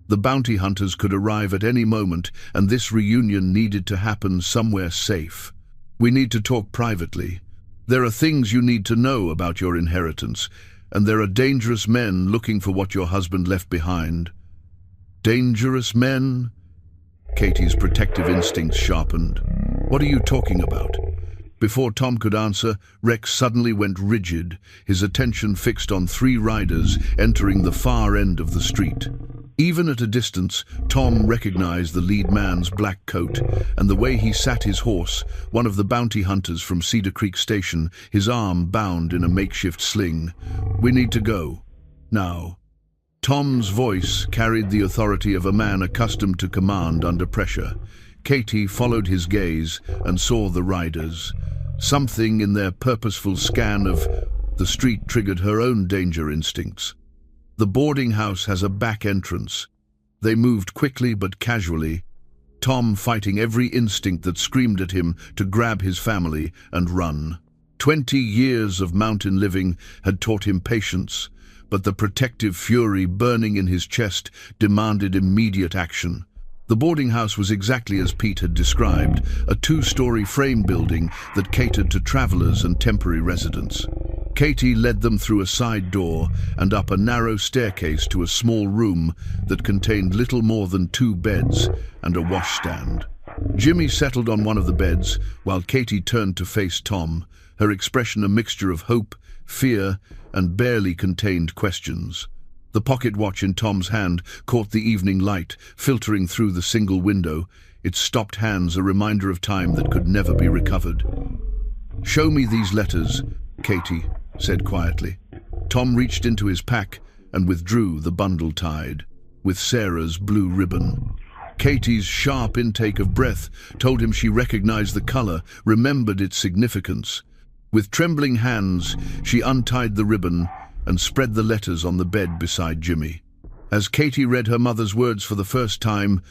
The bounty hunters could arrive at any moment, and this reunion needed to happen somewhere safe. "We need to talk privately. There are things you need to know about your inheritance, and there are dangerous men looking for what your husband left behind." "Dangerous men?" Katie's protective instincts sharpened. "What are you talking about?" Before Tom could answer, Rex suddenly went rigid, his attention fixed on 3 riders entering the far end of the street. Even at a distance, Tom recognized the lead man's black coat and the way he sat his horse, one of the bounty hunters from Cedar Creek Station, his arm bound in a makeshift sling. "We need to go. Now." Tom's voice carried the authority of a man accustomed to command under pressure. Katie followed his gaze and saw the riders. Something in their purposeful scan of the street triggered her own danger instincts. The boarding house has a back entrance. They moved quickly but casually, Tom fighting every instinct that screamed at him to grab his family and run. 20 years of mountain living had taught him patience, but the protective fury burning in his chest demanded immediate action. The boarding house was exactly as Pete had described, a 2-story frame building that catered to travelers and temporary residents. Katie led them through a side door and up a narrow staircase to a small room that contained little more than 2 beds and a washstand. Jimmy settled on one of the beds while Katie turned to face Tom, her expression a mixture of hope, fear, and barely contained questions. The pocket watch in Tom's hand caught the evening light, filtering through the single window, its stopped hands a reminder of time that could never be recovered. "Show me these letters," Katie said quietly. Tom reached into his pack and withdrew the bundle tied, with Sarah's blue ribbon. Katie's sharp intake of breath told him she recognized the color, remembered its significance. With trembling hands, she untied the ribbon and spread the letters on the bed beside Jimmy. As Katie read her mother's words for the first time,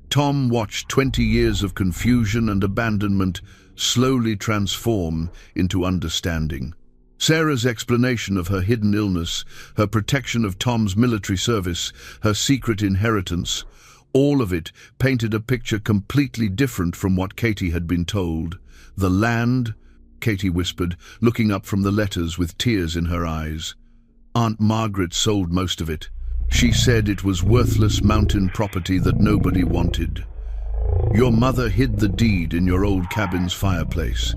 Tom watched 20 years of confusion and abandonment slowly transform into understanding. Sarah's explanation of her hidden illness, her protection of Tom's military service, her secret inheritance, all of it painted a picture completely different from what Katie had been told. "The land," Katie whispered, looking up from the letters with tears in her eyes. "Aunt Margaret sold most of it. She said it was worthless mountain property that nobody wanted. Your mother hid the deed in your old cabin's fireplace.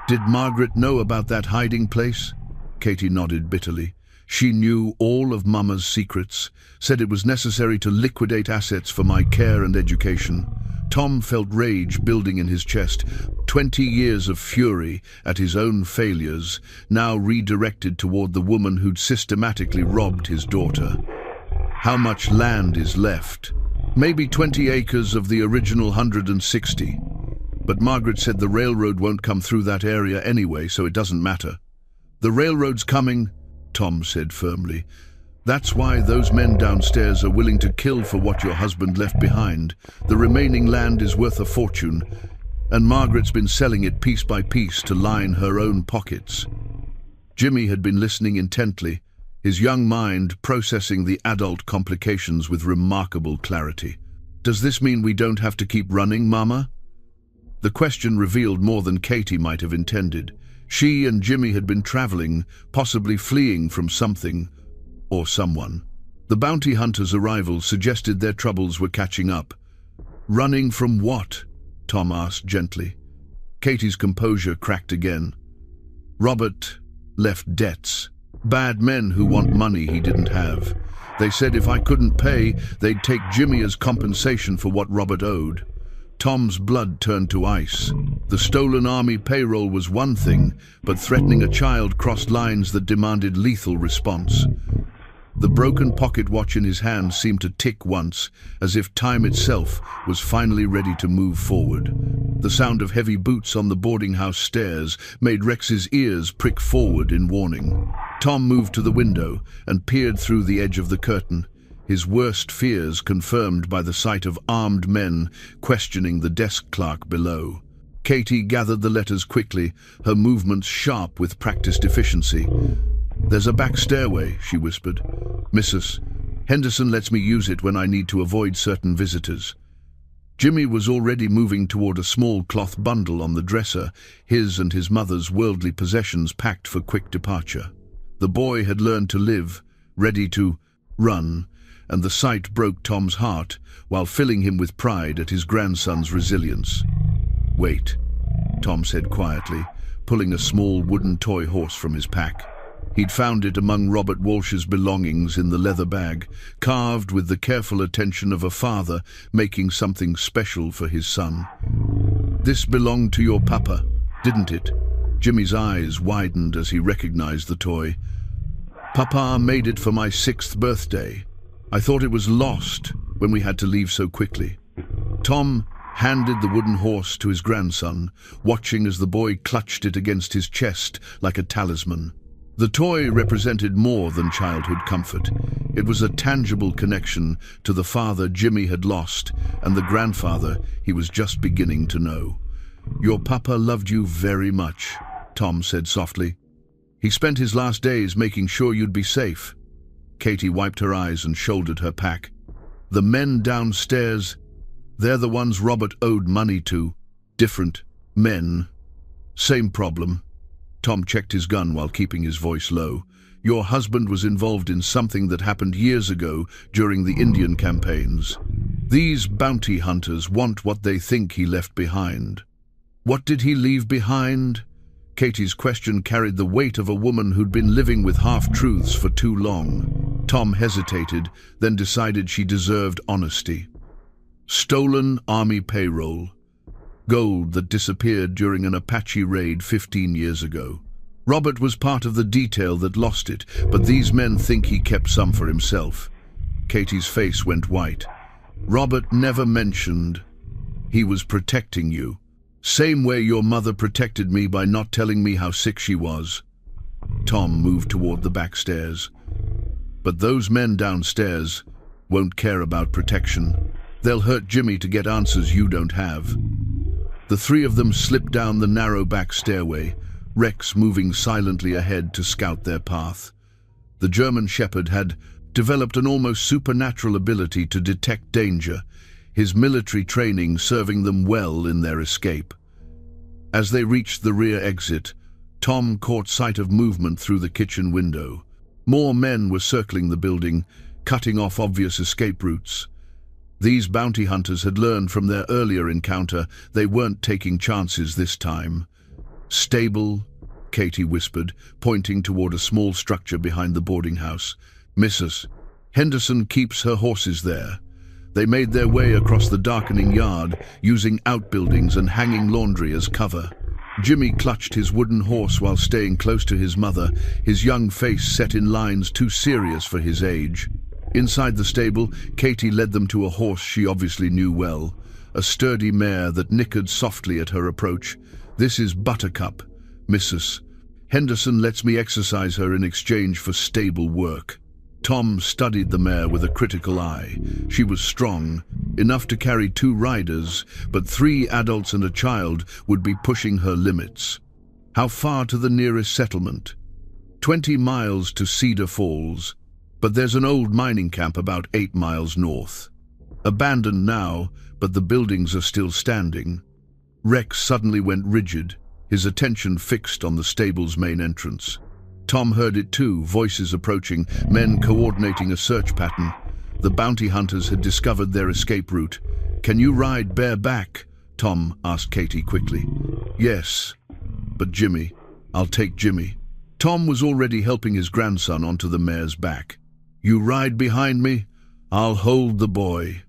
Did Margaret know about that hiding place?" Katie nodded bitterly. She knew all of Mama's secrets, said it was necessary to liquidate assets for my care and education. Tom felt rage building in his chest. 20 years of fury at his own failures, now redirected toward the woman who'd systematically robbed his daughter. How much land is left? Maybe 20 acres of the original 160. But Margaret said the railroad won't come through that area anyway, so it doesn't matter. The railroad's coming, Tom said firmly. That's why those men downstairs are willing to kill for what your husband left behind. The remaining land is worth a fortune, and Margaret's been selling it piece by piece to line her own pockets. Jimmy had been listening intently, his young mind processing the adult complications with remarkable clarity. Does this mean we don't have to keep running, Mama? The question revealed more than Katie might have intended. She and Jimmy had been traveling, possibly fleeing from something or someone. The bounty hunter's arrival suggested their troubles were catching up. Running from what? Tom asked gently. Katie's composure cracked again. Robert left debts. Bad men who want money he didn't have. They said if I couldn't pay, they'd take Jimmy as compensation for what Robert owed. Tom's blood turned to ice. The stolen army payroll was one thing, but threatening a child crossed lines that demanded lethal response. The broken pocket watch in his hand seemed to tick once, as if time itself was finally ready to move forward. The sound of heavy boots on the boarding house stairs made Rex's ears prick forward in warning. Tom moved to the window and peered through the edge of the curtain, his worst fears confirmed by the sight of armed men questioning the desk clerk below. Katie gathered the letters quickly, her movements sharp with practiced efficiency. "There's a back stairway," she whispered. "Mrs. Henderson lets me use it when I need to avoid certain visitors." Jimmy was already moving toward a small cloth bundle on the dresser, his and his mother's worldly possessions packed for quick departure. The boy had learned to live, ready to run, and the sight broke Tom's heart while filling him with pride at his grandson's resilience. "Wait," Tom said quietly, pulling a small wooden toy horse from his pack. He'd found it among Robert Walsh's belongings in the leather bag, carved with the careful attention of a father making something special for his son. "This belonged to your papa, didn't it?" Jimmy's eyes widened as he recognized the toy. "Papa made it for my 6th birthday. I thought it was lost when we had to leave so quickly." Tom handed the wooden horse to his grandson, watching as the boy clutched it against his chest like a talisman. The toy represented more than childhood comfort. It was a tangible connection to the father Jimmy had lost and the grandfather he was just beginning to know. "Your papa loved you very much," Tom said softly. "He spent his last days making sure you'd be safe." Katie wiped her eyes and shouldered her pack. "The men downstairs, they're the ones Robert owed money to. Different men. Same problem." Tom checked his gun while keeping his voice low. "Your husband was involved in something that happened years ago during the Indian campaigns. These bounty hunters want what they think he left behind." "What did he leave behind?" Katie's question carried the weight of a woman who'd been living with half-truths for too long. Tom hesitated, then decided she deserved honesty. "Stolen army payroll. Gold that disappeared during an Apache raid 15 years ago. Robert was part of the detail that lost it, but these men think he kept some for himself." Katie's face went white. "Robert never mentioned he was protecting you. Same way your mother protected me by not telling me how sick she was." Tom moved toward the back stairs. "But those men downstairs won't care about protection. They'll hurt Jimmy to get answers you don't have." The three of them slipped down the narrow back stairway, Rex moving silently ahead to scout their path. The German Shepherd had developed an almost supernatural ability to detect danger, his military training serving them well in their escape. As they reached the rear exit, Tom caught sight of movement through the kitchen window. More men were circling the building, cutting off obvious escape routes. These bounty hunters had learned from their earlier encounter they weren't taking chances this time. Stable, Katie whispered, pointing toward a small structure behind the boarding house. "Mrs. Henderson keeps her horses there." They made their way across the darkening yard, using outbuildings and hanging laundry as cover. Jimmy clutched his wooden horse while staying close to his mother, his young face set in lines too serious for his age. Inside the stable, Katie led them to a horse she obviously knew well, a sturdy mare that nickered softly at her approach. "This is Buttercup, Mrs. Henderson lets me exercise her in exchange for stable work." Tom studied the mare with a critical eye. She was strong, enough to carry 2 riders, but 3 adults and a child would be pushing her limits. "How far to the nearest settlement?" 20 miles to Cedar Falls, but there's an old mining camp about 8 miles north. Abandoned now, but the buildings are still standing. Rex suddenly went rigid, his attention fixed on the stable's main entrance. Tom heard it too, voices approaching, men coordinating a search pattern. The bounty hunters had discovered their escape route. "Can you ride bareback?" Tom asked Katie quickly. "Yes, but Jimmy. I'll take Jimmy." Tom was already helping his grandson onto the mare's back. "You ride behind me? I'll hold the boy."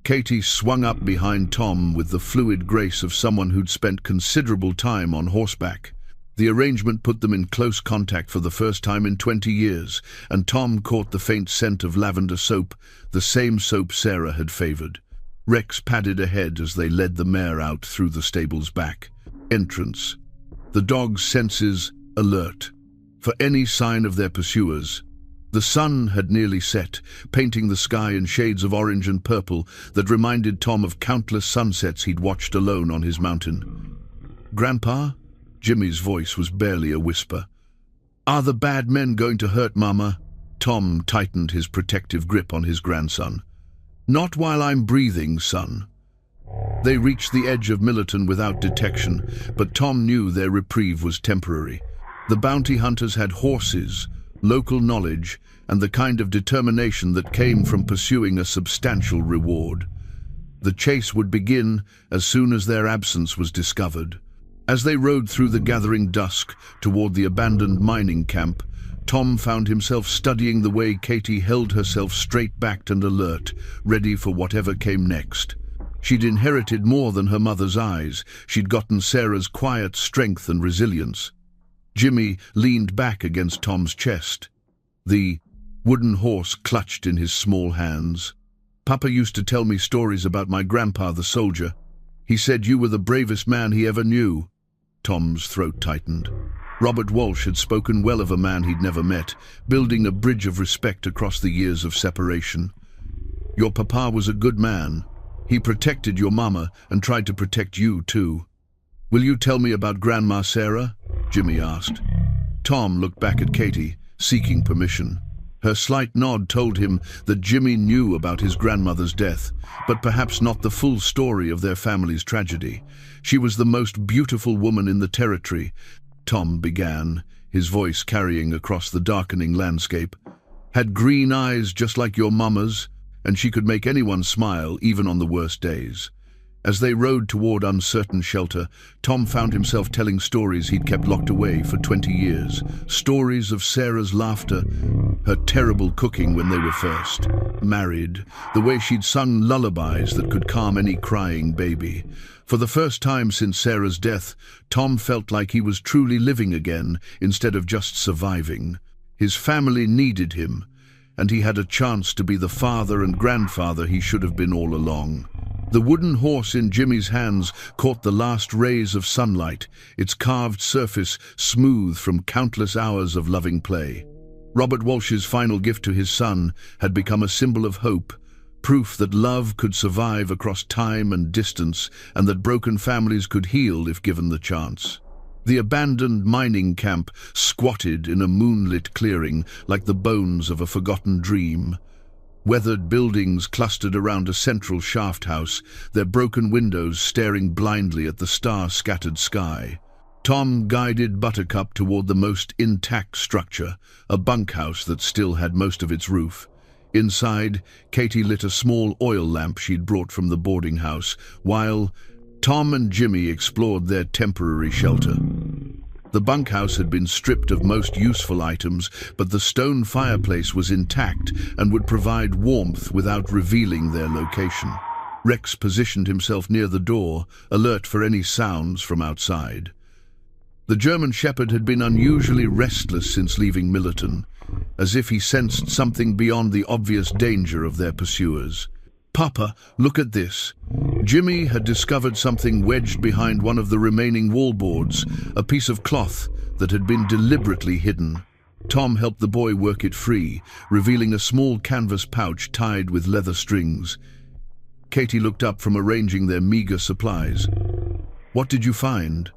Katie swung up behind Tom with the fluid grace of someone who'd spent considerable time on horseback. The arrangement put them in close contact for the first time in 20 years, and Tom caught the faint scent of lavender soap, the same soap Sarah had favored. Rex padded ahead as they led the mare out through the stable's back. Entrance. The dog's senses alert for any sign of their pursuers. The sun had nearly set, painting the sky in shades of orange and purple that reminded Tom of countless sunsets he'd watched alone on his mountain. "Grandpa?" Jimmy's voice was barely a whisper. "Are the bad men going to hurt Mama?" Tom tightened his protective grip on his grandson. "Not while I'm breathing, son." They reached the edge of Millerton without detection, but Tom knew their reprieve was temporary. The bounty hunters had horses, local knowledge, and the kind of determination that came from pursuing a substantial reward. The chase would begin as soon as their absence was discovered. As they rode through the gathering dusk toward the abandoned mining camp, Tom found himself studying the way Katie held herself straight-backed and alert, ready for whatever came next. She'd inherited more than her mother's eyes. She'd gotten Sarah's quiet strength and resilience. Jimmy leaned back against Tom's chest, the wooden horse clutched in his small hands. "Papa used to tell me stories about my grandpa, the soldier. He said you were the bravest man he ever knew." Tom's throat tightened. Robert Walsh had spoken well of a man he'd never met, building a bridge of respect across the years of separation. "Your papa was a good man. He protected your mama and tried to protect you too." "Will you tell me about Grandma Sarah?" Jimmy asked. Tom looked back at Katie, seeking permission. Her slight nod told him that Jimmy knew about his grandmother's death, but perhaps not the full story of their family's tragedy. "She was the most beautiful woman in the territory," Tom began, his voice carrying across the darkening landscape. "Had green eyes just like your mama's, and she could make anyone smile even on the worst days." As they rode toward uncertain shelter, Tom found himself telling stories he'd kept locked away for 20 years. Stories of Sarah's laughter, her terrible cooking when they were first married, the way she'd sung lullabies that could calm any crying baby. For the first time since Sarah's death, Tom felt like he was truly living again instead of just surviving. His family needed him, and he had a chance to be the father and grandfather he should have been all along. The wooden horse in Jimmy's hands caught the last rays of sunlight, its carved surface smooth from countless hours of loving play. Robert Walsh's final gift to his son had become a symbol of hope, proof that love could survive across time and distance, and that broken families could heal if given the chance. The abandoned mining camp squatted in a moonlit clearing like the bones of a forgotten dream. Weathered buildings clustered around a central shaft house, their broken windows staring blindly at the star-scattered sky. Tom guided Buttercup toward the most intact structure, a bunkhouse that still had most of its roof. Inside, Katie lit a small oil lamp she'd brought from the boarding house, while Tom and Jimmy explored their temporary shelter. The bunkhouse had been stripped of most useful items, but the stone fireplace was intact and would provide warmth without revealing their location. Rex positioned himself near the door, alert for any sounds from outside. The German Shepherd had been unusually restless since leaving Millerton, as if he sensed something beyond the obvious danger of their pursuers. "Papa, look at this." Jimmy had discovered something wedged behind one of the remaining wallboards, a piece of cloth that had been deliberately hidden. Tom helped the boy work it free, revealing a small canvas pouch tied with leather strings. Katie looked up from arranging their meager supplies. "What did you find?"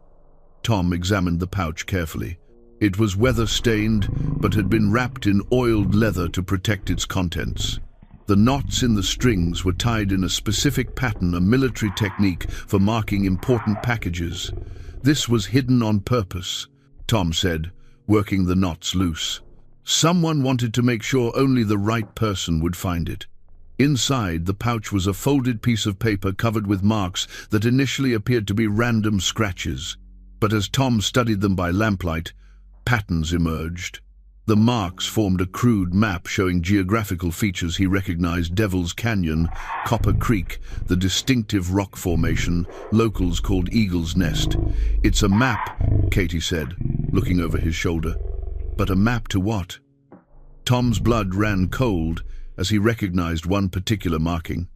Tom examined the pouch carefully. It was weather-stained, but had been wrapped in oiled leather to protect its contents. The knots in the strings were tied in a specific pattern, a military technique for marking important packages. "This was hidden on purpose," Tom said, working the knots loose. "Someone wanted to make sure only the right person would find it." Inside the pouch was a folded piece of paper covered with marks that initially appeared to be random scratches. But as Tom studied them by lamplight, patterns emerged. The marks formed a crude map showing geographical features he recognized: Devil's Canyon, Copper Creek, the distinctive rock formation locals called Eagle's Nest. "It's a map," Katie said, looking over his shoulder. "But a map to what?" Tom's blood ran cold as he recognized one particular marking.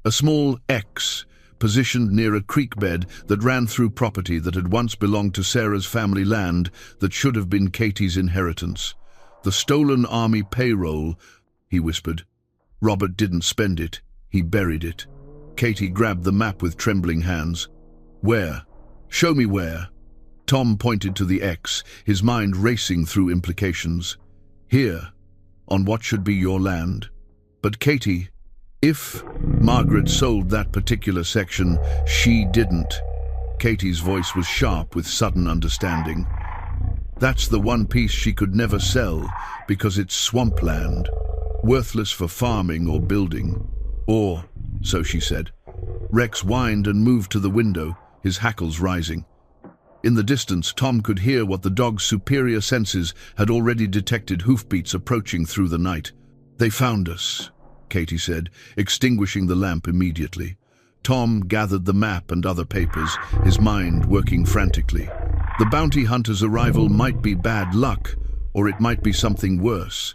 A small X, positioned near a creek bed that ran through property that had once belonged to Sarah's family land that should have been Katie's inheritance. "The stolen army payroll," he whispered. "Robert didn't spend it, he buried it." Katie grabbed the map with trembling hands. "Where? Show me where." Tom pointed to the X, his mind racing through implications. "Here, on what should be your land." "But Katie, if Margaret sold that particular section, she didn't." Katie's voice was sharp with sudden understanding. "That's the one piece she could never sell because it's swampland, worthless for farming or building. Or, so she said." Rex whined and moved to the window, his hackles rising. In the distance, Tom could hear what the dog's superior senses had already detected: hoofbeats approaching through the night. "They found us," Katie said, extinguishing the lamp immediately. Tom gathered the map and other papers, his mind working frantically. The bounty hunter's arrival might be bad luck, or it might be something worse.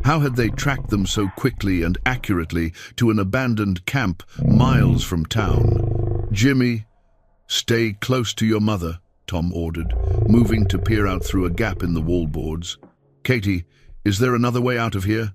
How had they tracked them so quickly and accurately to an abandoned camp miles from town? "Jimmy, stay close to your mother," Tom ordered, moving to peer out through a gap in the wallboards. "Katie, is there another way out of here?"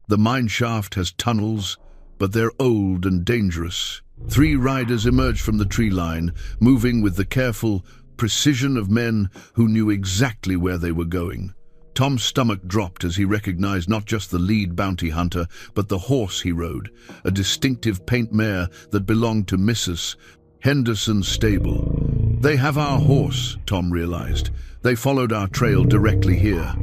"The mine shaft has tunnels, but they're old and dangerous." 3 riders emerged from the tree line, moving with the careful precision of men who knew exactly where they were going. Tom's stomach dropped as he recognized not just the lead bounty hunter, but the horse he rode, a distinctive paint mare that belonged to Mrs. Henderson's stable. "They have our horse," Tom realized. "They followed our trail directly here."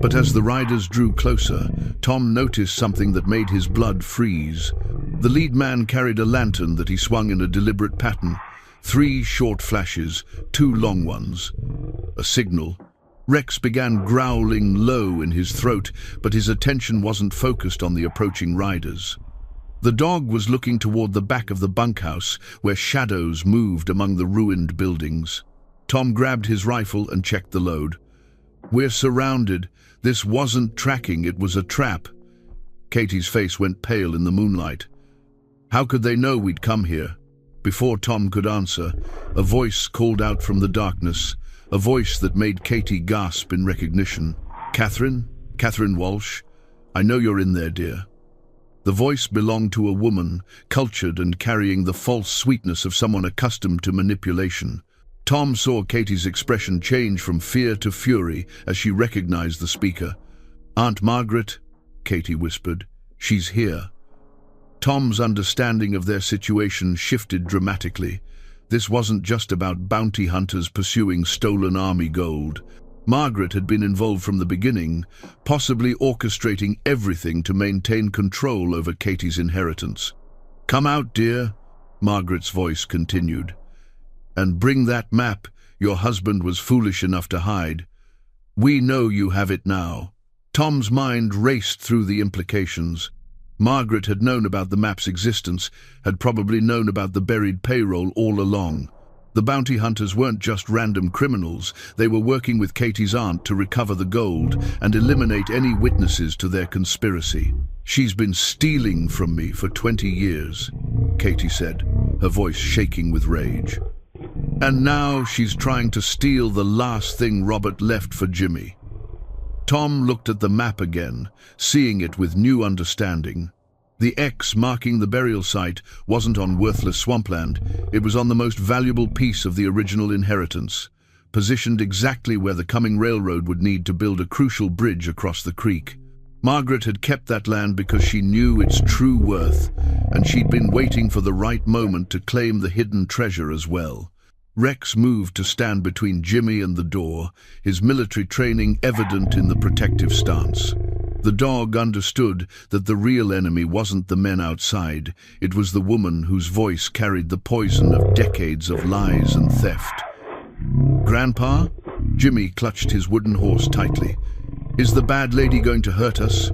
But as the riders drew closer, Tom noticed something that made his blood freeze. The lead man carried a lantern that he swung in a deliberate pattern. 3 short flashes, 2 long ones. A signal. Rex began growling low in his throat, but his attention wasn't focused on the approaching riders. The dog was looking toward the back of the bunkhouse, where shadows moved among the ruined buildings. Tom grabbed his rifle and checked the load. "We're surrounded. This wasn't tracking, it was a trap." Katie's face went pale in the moonlight. "How could they know we'd come here?" Before Tom could answer, a voice called out from the darkness, a voice that made Katie gasp in recognition. "Catherine? Catherine Walsh? I know you're in there, dear." The voice belonged to a woman, cultured and carrying the false sweetness of someone accustomed to manipulation. Tom saw Katie's expression change from fear to fury as she recognized the speaker. "Aunt Margaret," Katie whispered. "She's here." Tom's understanding of their situation shifted dramatically. This wasn't just about bounty hunters pursuing stolen army gold. Margaret had been involved from the beginning, possibly orchestrating everything to maintain control over Katie's inheritance. "Come out, dear," Margaret's voice continued. "And bring that map Your husband was foolish enough to hide. We know you have it now." Tom's mind raced through the implications. Margaret had known about the map's existence, had probably known about the buried payroll all along. The bounty hunters weren't just random criminals. They were working with Katie's aunt to recover the gold and eliminate any witnesses to their conspiracy. "She's been stealing from me for 20 years, Katie said, her voice shaking with rage. "And now she's trying to steal the last thing Robert left for Jimmy." Tom looked at the map again, seeing it with new understanding. The X marking the burial site wasn't on worthless swampland. It was on the most valuable piece of the original inheritance, positioned exactly where the coming railroad would need to build a crucial bridge across the creek. Margaret had kept that land because she knew its true worth, and she'd been waiting for the right moment to claim the hidden treasure as well. Rex moved to stand between Jimmy and the door, his military training evident in the protective stance. The dog understood that the real enemy wasn't the men outside. It was the woman whose voice carried the poison of decades of lies and theft. "Grandpa?" Jimmy clutched his wooden horse tightly. "Is the bad lady going to hurt us?"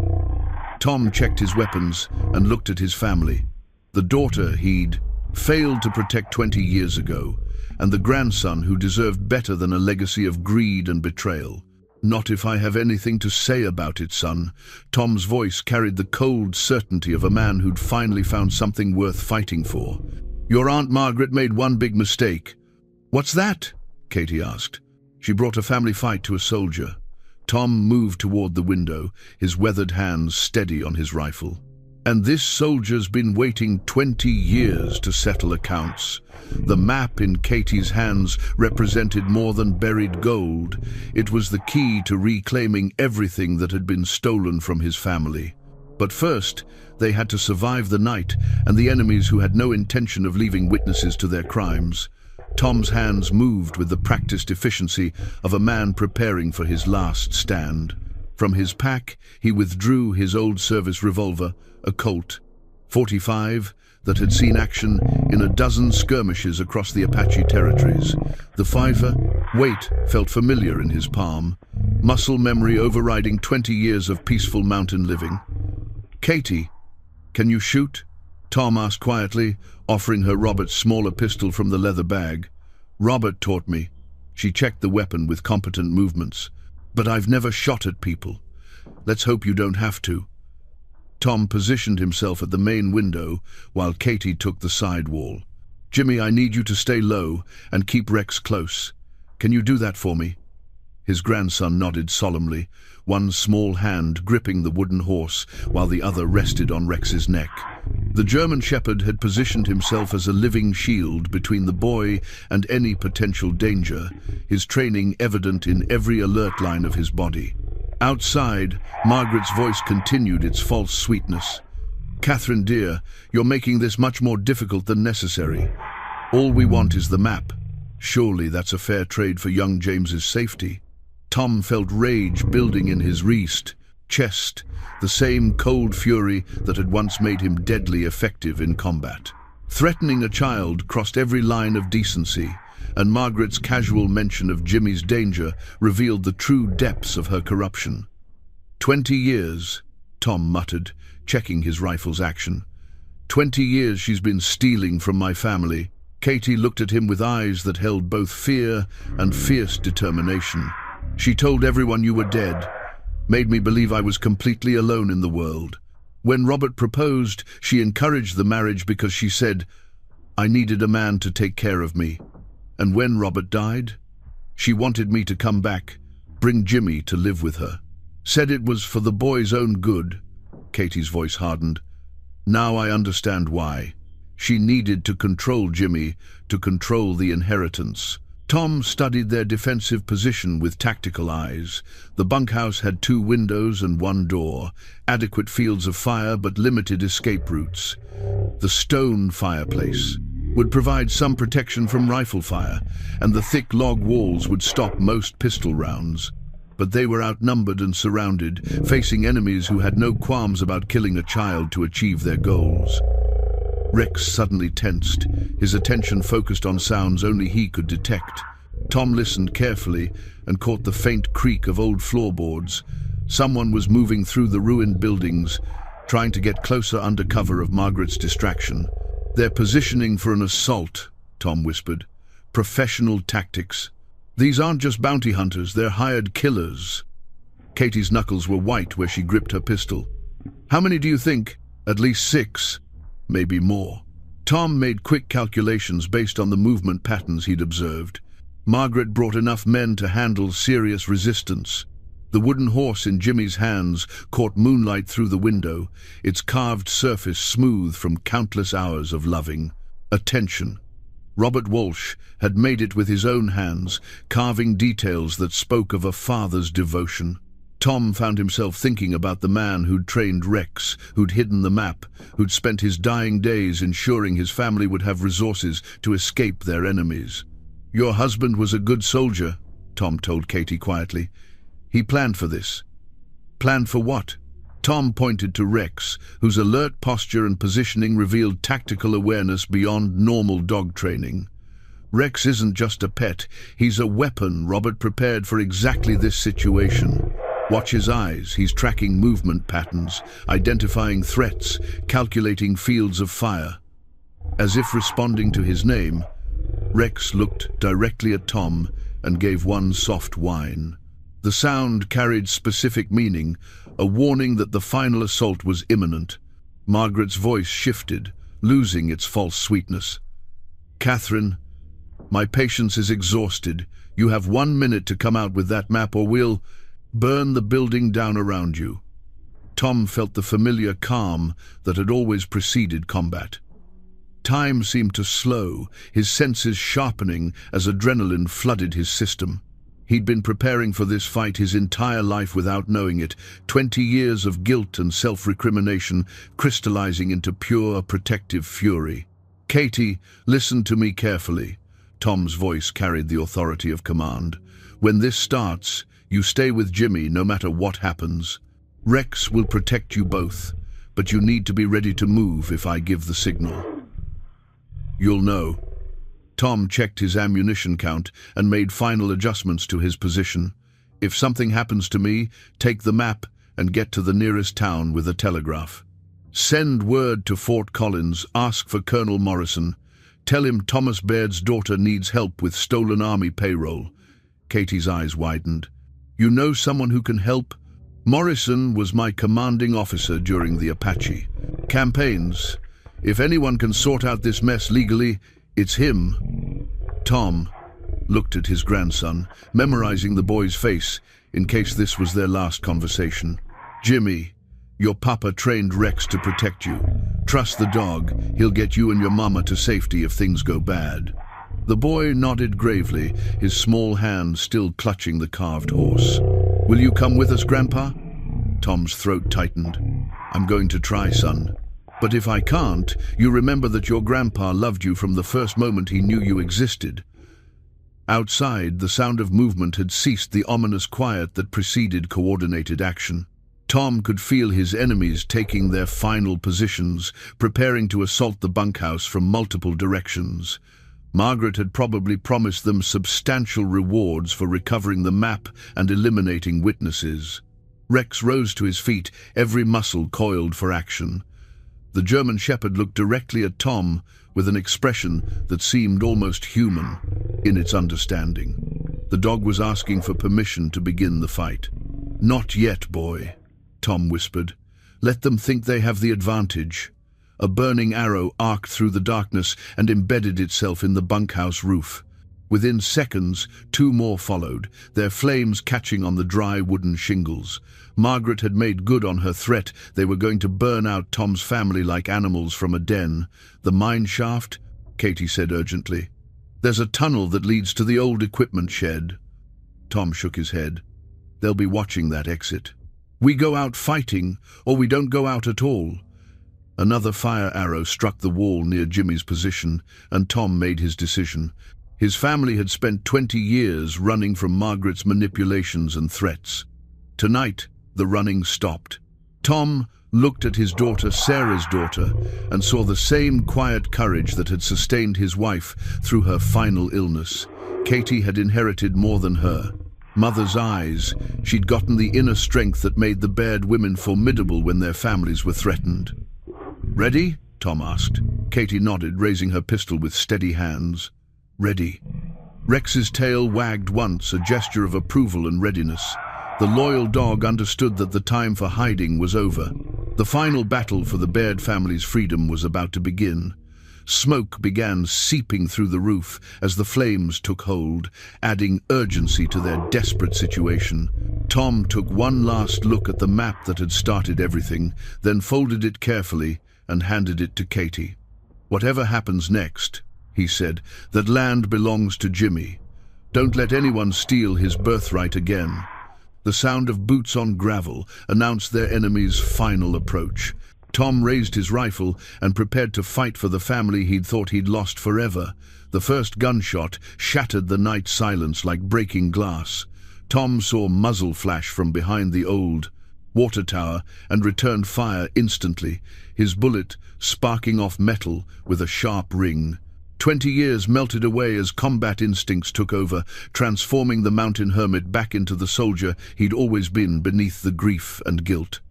Tom checked his weapons and looked at his family. The daughter he'd failed to protect 20 years ago, and the grandson who deserved better than a legacy of greed and betrayal. "Not if I have anything to say about it, son." Tom's voice carried the cold certainty of a man who'd finally found something worth fighting for. "Your Aunt Margaret made one big mistake." "What's that?" Katie asked. "She brought a family fight to a soldier." Tom moved toward the window, his weathered hands steady on his rifle. "And this soldier's been waiting 20 years to settle accounts." The map in Katie's hands represented more than buried gold. It was the key to reclaiming everything that had been stolen from his family. But first, they had to survive the night and the enemies who had no intention of leaving witnesses to their crimes. Tom's hands moved with the practiced efficiency of a man preparing for his last stand. From his pack, he withdrew his old service revolver, a Colt .45, that had seen action in a dozen skirmishes across the Apache territories. The weight felt familiar in his palm, muscle memory overriding 20 years of peaceful mountain living. "Katie, can you shoot?" Tom asked quietly, offering her Robert's smaller pistol from the leather bag. "Robert taught me." She checked the weapon with competent movements. "But I've never shot at people. Let's hope you don't have to." Tom positioned himself at the main window while Katie took the side wall. "Jimmy, I need you to stay low and keep Rex close. Can you do that for me?" His grandson nodded solemnly, one small hand gripping the wooden horse while the other rested on Rex's neck. The German shepherd had positioned himself as a living shield between the boy and any potential danger, his training evident in every alert line of his body. Outside, Margaret's voice continued its false sweetness. "Catherine dear, you're making this much more difficult than necessary. All we want is the map. Surely that's a fair trade for young James's safety." Tom felt rage building in his chest, the same cold fury that had once made him deadly effective in combat. Threatening a child crossed every line of decency, and Margaret's casual mention of Jimmy's danger revealed the true depths of her corruption. 20 years, Tom muttered, checking his rifle's action. 20 years she's been stealing from my family. Katie looked at him with eyes that held both fear and fierce determination. "She told everyone you were dead, made me believe I was completely alone in the world. When Robert proposed, she encouraged the marriage because she said, I needed a man to take care of me. And when Robert died, she wanted me to come back, bring Jimmy to live with her. Said it was for the boy's own good." Katie's voice hardened. "Now I understand why. She needed to control Jimmy, to control the inheritance." Tom studied their defensive position with tactical eyes. The bunkhouse had 2 windows and 1 door, adequate fields of fire but limited escape routes. The stone fireplace would provide some protection from rifle fire, and the thick log walls would stop most pistol rounds. But they were outnumbered and surrounded, facing enemies who had no qualms about killing a child to achieve their goals. Rex suddenly tensed, his attention focused on sounds only he could detect. Tom listened carefully and caught the faint creak of old floorboards. Someone was moving through the ruined buildings, trying to get closer under cover of Margaret's distraction. "They're positioning for an assault," Tom whispered. "Professional tactics. These aren't just bounty hunters, they're hired killers." Katie's knuckles were white where she gripped her pistol. "How many do you think?" "At least 6, maybe more." Tom made quick calculations based on the movement patterns he'd observed. Margaret brought enough men to handle serious resistance. The wooden horse in Jimmy's hands caught moonlight through the window, its carved surface smooth from countless hours of loving attention. Robert Walsh had made it with his own hands, carving details that spoke of a father's devotion. Tom found himself thinking about the man who'd trained Rex, who'd hidden the map, who'd spent his dying days ensuring his family would have resources to escape their enemies. "Your husband was a good soldier," Tom told Katie quietly. "He planned for this." "Planned for what?" Tom pointed to Rex, whose alert posture and positioning revealed tactical awareness beyond normal dog training. "Rex isn't just a pet, he's a weapon Robert prepared for exactly this situation. Watch his eyes, he's tracking movement patterns, identifying threats, calculating fields of fire." As if responding to his name, Rex looked directly at Tom and gave one soft whine. The sound carried specific meaning, a warning that the final assault was imminent. Margaret's voice shifted, losing its false sweetness. "Catherine, my patience is exhausted. You have 1 minute to come out with that map or we'll burn the building down around you." Tom felt the familiar calm that had always preceded combat. Time seemed to slow, his senses sharpening as adrenaline flooded his system. He'd been preparing for this fight his entire life without knowing it, 20 years of guilt and self-recrimination crystallizing into pure protective fury. "Katie, listen to me carefully." Tom's voice carried the authority of command. "When this starts, you stay with Jimmy no matter what happens. Rex will protect you both, but you need to be ready to move if I give the signal. You'll know." Tom checked his ammunition count and made final adjustments to his position. "If something happens to me, take the map and get to the nearest town with a telegraph. Send word to Fort Collins, ask for Colonel Morrison. Tell him Thomas Baird's daughter needs help with stolen army payroll." Katie's eyes widened. "You know someone who can help?" "Morrison was my commanding officer during the Apache campaigns. If anyone can sort out this mess legally, it's him." Tom looked at his grandson, memorizing the boy's face in case this was their last conversation. "Jimmy, your papa trained Rex to protect you. Trust the dog, he'll get you and your mama to safety if things go bad." The boy nodded gravely, his small hand still clutching the carved horse. "Will you come with us, Grandpa?" Tom's throat tightened. "I'm going to try, son. But if I can't, you remember that your grandpa loved you from the first moment he knew you existed." Outside, the sound of movement had ceased the ominous quiet that preceded coordinated action. Tom could feel his enemies taking their final positions, preparing to assault the bunkhouse from multiple directions. Margaret had probably promised them substantial rewards for recovering the map and eliminating witnesses. Rex rose to his feet, every muscle coiled for action. The German Shepherd looked directly at Tom with an expression that seemed almost human in its understanding. The dog was asking for permission to begin the fight. "Not yet, boy," Tom whispered. "Let them think they have the advantage." A burning arrow arced through the darkness and embedded itself in the bunkhouse roof. Within seconds, 2 more followed, their flames catching on the dry wooden shingles. Margaret had made good on her threat. They were going to burn out Tom's family like animals from a den. "The mine shaft?" Katie said urgently. "There's a tunnel that leads to the old equipment shed." Tom shook his head. "They'll be watching that exit. We go out fighting, or we don't go out at all." Another fire arrow struck the wall near Jimmy's position, and Tom made his decision. His family had spent 20 years running from Margaret's manipulations and threats. Tonight, the running stopped. Tom looked at his daughter, Sarah's daughter, and saw the same quiet courage that had sustained his wife through her final illness. Katie had inherited more than her. Mother's eyes. She'd gotten the inner strength that made the Baird women formidable when their families were threatened. "Ready?" Tom asked. Katie nodded, raising her pistol with steady hands. "Ready." Rex's tail wagged once, a gesture of approval and readiness. The loyal dog understood that the time for hiding was over. The final battle for the Baird family's freedom was about to begin. Smoke began seeping through the roof as the flames took hold, adding urgency to their desperate situation. Tom took one last look at the map that had started everything, then folded it carefully and handed it to Katie. "Whatever happens next," he said, "that land belongs to Jimmy. Don't let anyone steal his birthright again." The sound of boots on gravel announced their enemy's final approach. Tom raised his rifle and prepared to fight for the family he'd thought he'd lost forever. The first gunshot shattered the night silence like breaking glass. Tom saw muzzle flash from behind the old water tower and returned fire instantly, his bullet sparking off metal with a sharp ring. 20 years melted away as combat instincts took over, transforming the mountain hermit back into the soldier he'd always been beneath the grief and guilt.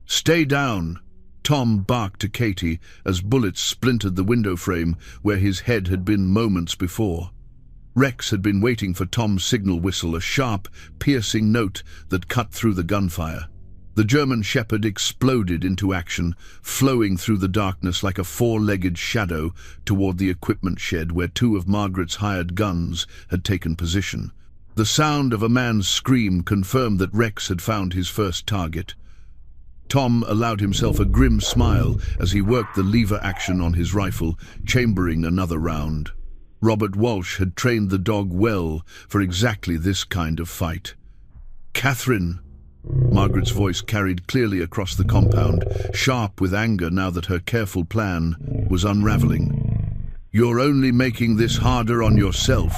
"Stay down!" Tom barked to Katie as bullets splintered the window frame where his head had been moments before. Rex had been waiting for Tom's signal whistle, a sharp, piercing note that cut through the gunfire. The German shepherd exploded into action, flowing through the darkness like a four-legged shadow toward the equipment shed where two of Margaret's hired guns had taken position. The sound of a man's scream confirmed that Rex had found his first target. Tom allowed himself a grim smile as he worked the lever action on his rifle, chambering another round. Robert Walsh had trained the dog well for exactly this kind of fight. "Catherine!" Margaret's voice carried clearly across the compound, sharp with anger now that her careful plan was unraveling. "You're only making this harder on yourself."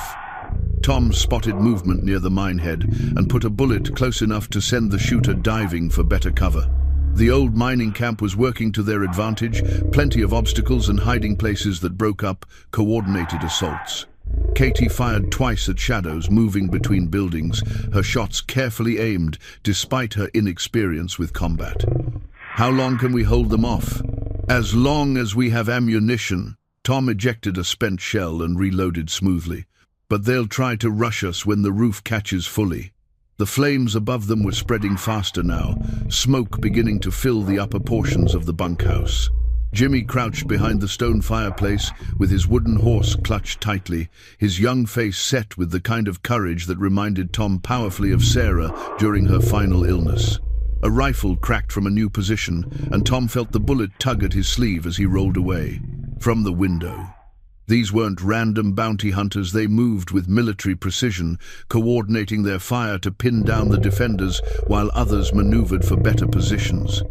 Tom spotted movement near the minehead and put a bullet close enough to send the shooter diving for better cover. The old mining camp was working to their advantage, plenty of obstacles and hiding places that broke up coordinated assaults. Katie fired twice at shadows moving between buildings, her shots carefully aimed despite her inexperience with combat. "How long can we hold them off?" "As long as we have ammunition." Tom ejected a spent shell and reloaded smoothly. "But they'll try to rush us when the roof catches fully." The flames above them were spreading faster now, smoke beginning to fill the upper portions of the bunkhouse. Jimmy crouched behind the stone fireplace with his wooden horse clutched tightly, his young face set with the kind of courage that reminded Tom powerfully of Sarah during her final illness. A rifle cracked from a new position, and Tom felt the bullet tug at his sleeve as he rolled away. From the window. These weren't random bounty hunters, they moved with military precision, coordinating their fire to pin down the defenders while others maneuvered for better positions.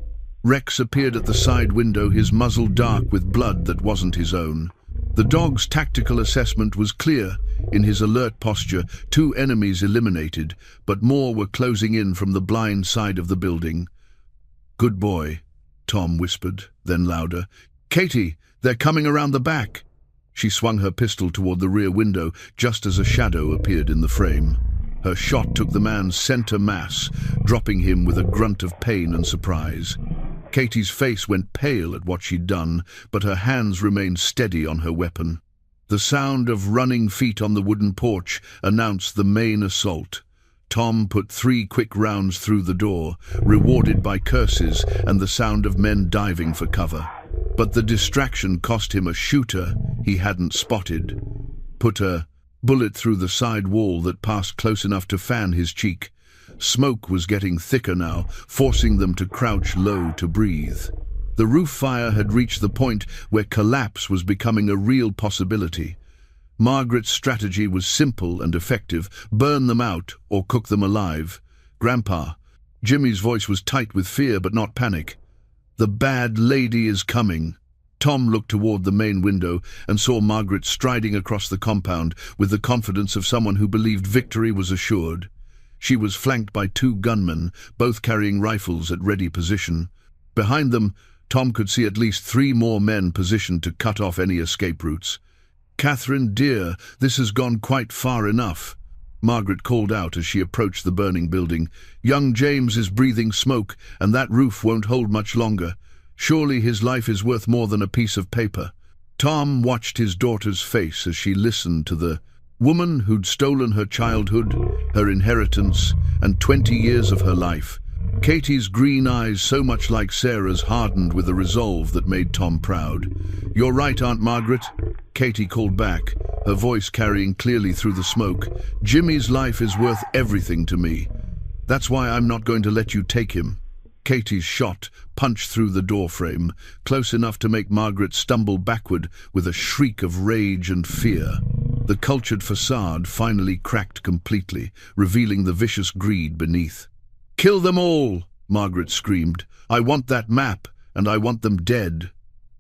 Rex appeared at the side window, his muzzle dark with blood that wasn't his own. The dog's tactical assessment was clear. In his alert posture, 2 enemies eliminated, but more were closing in from the blind side of the building. "Good boy," Tom whispered, then louder. "Katie, they're coming around the back." She swung her pistol toward the rear window just as a shadow appeared in the frame. Her shot took the man's center mass, dropping him with a grunt of pain and surprise. Katie's face went pale at what she'd done, but her hands remained steady on her weapon. The sound of running feet on the wooden porch announced the main assault. Tom put 3 quick rounds through the door, rewarded by curses and the sound of men diving for cover. But the distraction cost him a shooter he hadn't spotted. Put a bullet through the side wall that passed close enough to fan his cheek. Smoke was getting thicker now, forcing them to crouch low to breathe. The roof fire had reached the point where collapse was becoming a real possibility. Margaret's strategy was simple and effective: burn them out or cook them alive. "Grandpa," Jimmy's voice was tight with fear but not panic. "The bad lady is coming." Tom looked toward the main window and saw Margaret striding across the compound with the confidence of someone who believed victory was assured. She was flanked by 2 gunmen, both carrying rifles at ready position. Behind them, Tom could see at least 3 more men positioned to cut off any escape routes. "Catherine, dear, this has gone quite far enough," Margaret called out as she approached the burning building. "Young James is breathing smoke, and that roof won't hold much longer. Surely his life is worth more than a piece of paper." Tom watched his daughter's face as she listened to the woman who'd stolen her childhood, her inheritance, and 20 years of her life. Katie's green eyes, so much like Sarah's, hardened with a resolve that made Tom proud. "You're right, Aunt Margaret," Katie called back, her voice carrying clearly through the smoke. "Jimmy's life is worth everything to me. That's why I'm not going to let you take him." Katie's shot punched through the doorframe, close enough to make Margaret stumble backward with a shriek of rage and fear. The cultured facade finally cracked completely, revealing the vicious greed beneath. "Kill them all!" Margaret screamed. "I want that map, and I want them dead."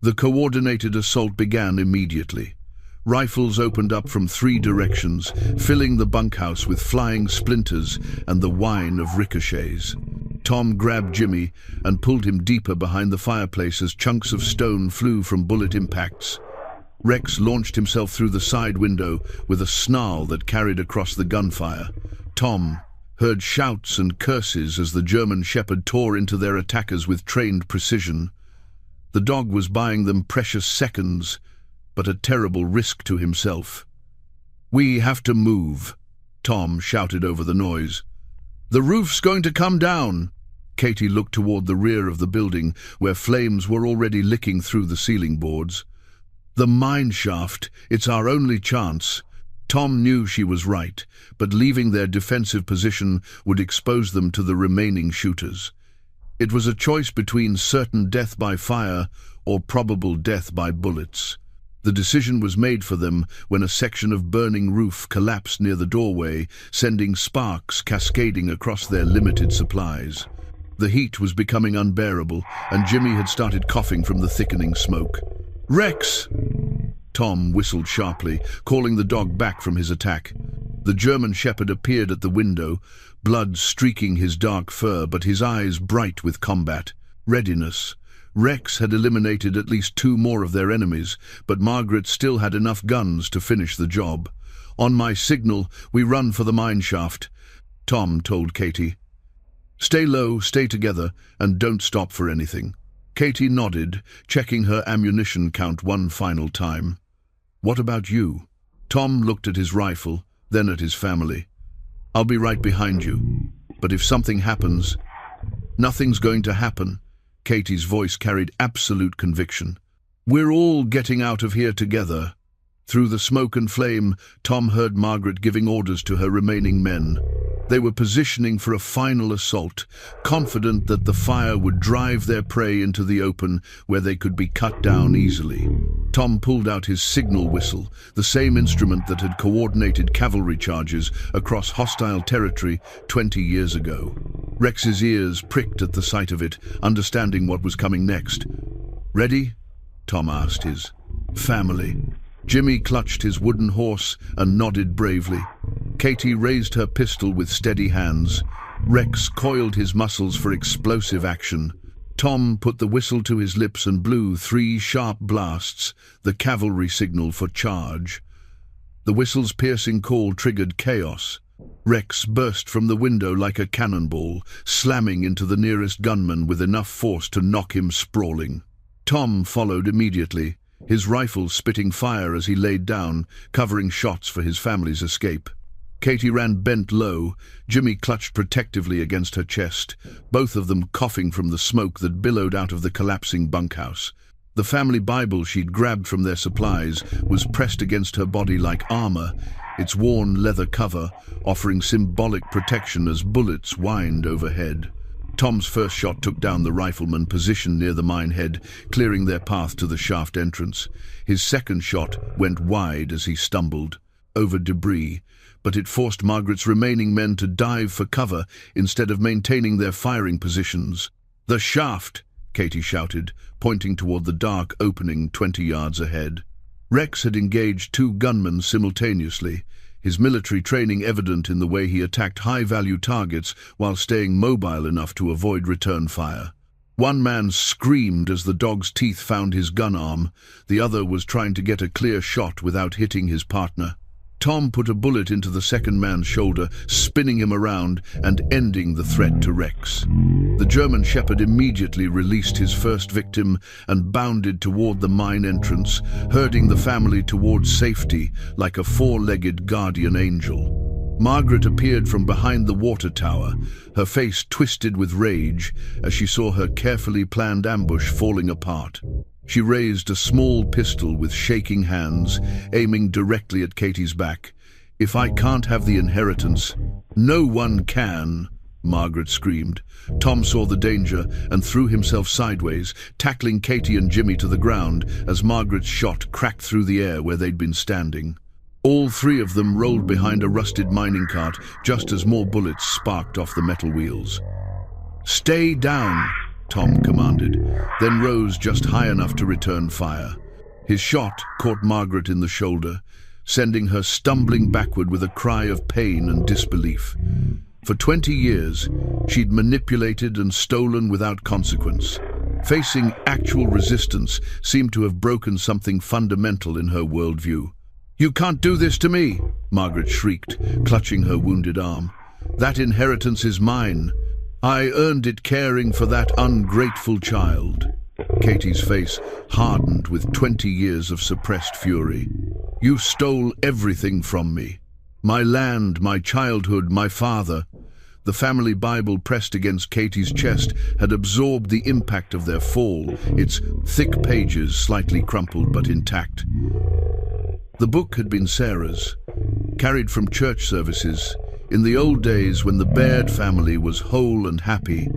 The coordinated assault began immediately. Rifles opened up from 3 directions, filling the bunkhouse with flying splinters and the whine of ricochets. Tom grabbed Jimmy and pulled him deeper behind the fireplace as chunks of stone flew from bullet impacts. Rex launched himself through the side window with a snarl that carried across the gunfire. Tom heard shouts and curses as the German shepherd tore into their attackers with trained precision. The dog was buying them precious seconds, but a terrible risk to himself. "We have to move," Tom shouted over the noise. "The roof's going to come down." Katie looked toward the rear of the building, where flames were already licking through the ceiling boards. "The mine shaft, it's our only chance." Tom knew she was right, but leaving their defensive position would expose them to the remaining shooters. It was a choice between certain death by fire or probable death by bullets. The decision was made for them when a section of burning roof collapsed near the doorway, sending sparks cascading across their limited supplies. The heat was becoming unbearable, and Jimmy had started coughing from the thickening smoke. "Rex!" Tom whistled sharply, calling the dog back from his attack. The German shepherd appeared at the window, blood streaking his dark fur, but his eyes bright with combat. Readiness. Rex had eliminated at least 2 more of their enemies, but Margaret still had enough guns to finish the job. "On my signal, we run for the mine shaft," Tom told Katie. "Stay low, stay together, and don't stop for anything." Katie nodded, checking her ammunition count one final time. "What about you?" Tom looked at his rifle, then at his family. "I'll be right behind you. But if something happens..." "Nothing's going to happen." Katie's voice carried absolute conviction. "We're all getting out of here together." Through the smoke and flame, Tom heard Margaret giving orders to her remaining men. They were positioning for a final assault, confident that the fire would drive their prey into the open where they could be cut down easily. Tom pulled out his signal whistle, the same instrument that had coordinated cavalry charges across hostile territory 20 years ago. Rex's ears pricked at the sight of it, understanding what was coming next. "Ready?" Tom asked his family. Jimmy clutched his wooden horse and nodded bravely. Katie raised her pistol with steady hands. Rex coiled his muscles for explosive action. Tom put the whistle to his lips and blew 3 sharp blasts, the cavalry signal for charge. The whistle's piercing call triggered chaos. Rex burst from the window like a cannonball, slamming into the nearest gunman with enough force to knock him sprawling. Tom followed immediately, his rifle spitting fire as he laid down, covering shots for his family's escape. Katie ran bent low, Jimmy clutched protectively against her chest, both of them coughing from the smoke that billowed out of the collapsing bunkhouse. The family Bible she'd grabbed from their supplies was pressed against her body like armor, its worn leather cover offering symbolic protection as bullets whined overhead. Tom's first shot took down the rifleman positioned near the mine head, clearing their path to the shaft entrance. His second shot went wide as he stumbled over debris, but it forced Margaret's remaining men to dive for cover instead of maintaining their firing positions. "The shaft!" Katie shouted, pointing toward the dark opening 20 yards ahead. Rex had engaged 2 gunmen simultaneously, his military training evident in the way he attacked high-value targets while staying mobile enough to avoid return fire. One man screamed as the dog's teeth found his gun arm. The other was trying to get a clear shot without hitting his partner. Tom put a bullet into the second man's shoulder, spinning him around and ending the threat to Rex. The German Shepherd immediately released his first victim and bounded toward the mine entrance, herding the family towards safety like a four-legged guardian angel. Margaret appeared from behind the water tower, her face twisted with rage as she saw her carefully planned ambush falling apart. She raised a small pistol with shaking hands, aiming directly at Katie's back. "If I can't have the inheritance, no one can," Margaret screamed. Tom saw the danger and threw himself sideways, tackling Katie and Jimmy to the ground as Margaret's shot cracked through the air where they'd been standing. All three of them rolled behind a rusted mining cart just as more bullets sparked off the metal wheels. "Stay down," Tom commanded, then rose just high enough to return fire. His shot caught Margaret in the shoulder, sending her stumbling backward with a cry of pain and disbelief. For 20 years, she'd manipulated and stolen without consequence. Facing actual resistance seemed to have broken something fundamental in her worldview. "You can't do this to me," Margaret shrieked, clutching her wounded arm. "That inheritance is mine. I earned it caring for that ungrateful child." Katie's face hardened with 20 years of suppressed fury. "You stole everything from me. My land, my childhood, my father." The family Bible pressed against Katie's chest had absorbed the impact of their fall, its thick pages slightly crumpled but intact. The book had been Sarah's, carried from church services, in the old days when the Baird family was whole and happy.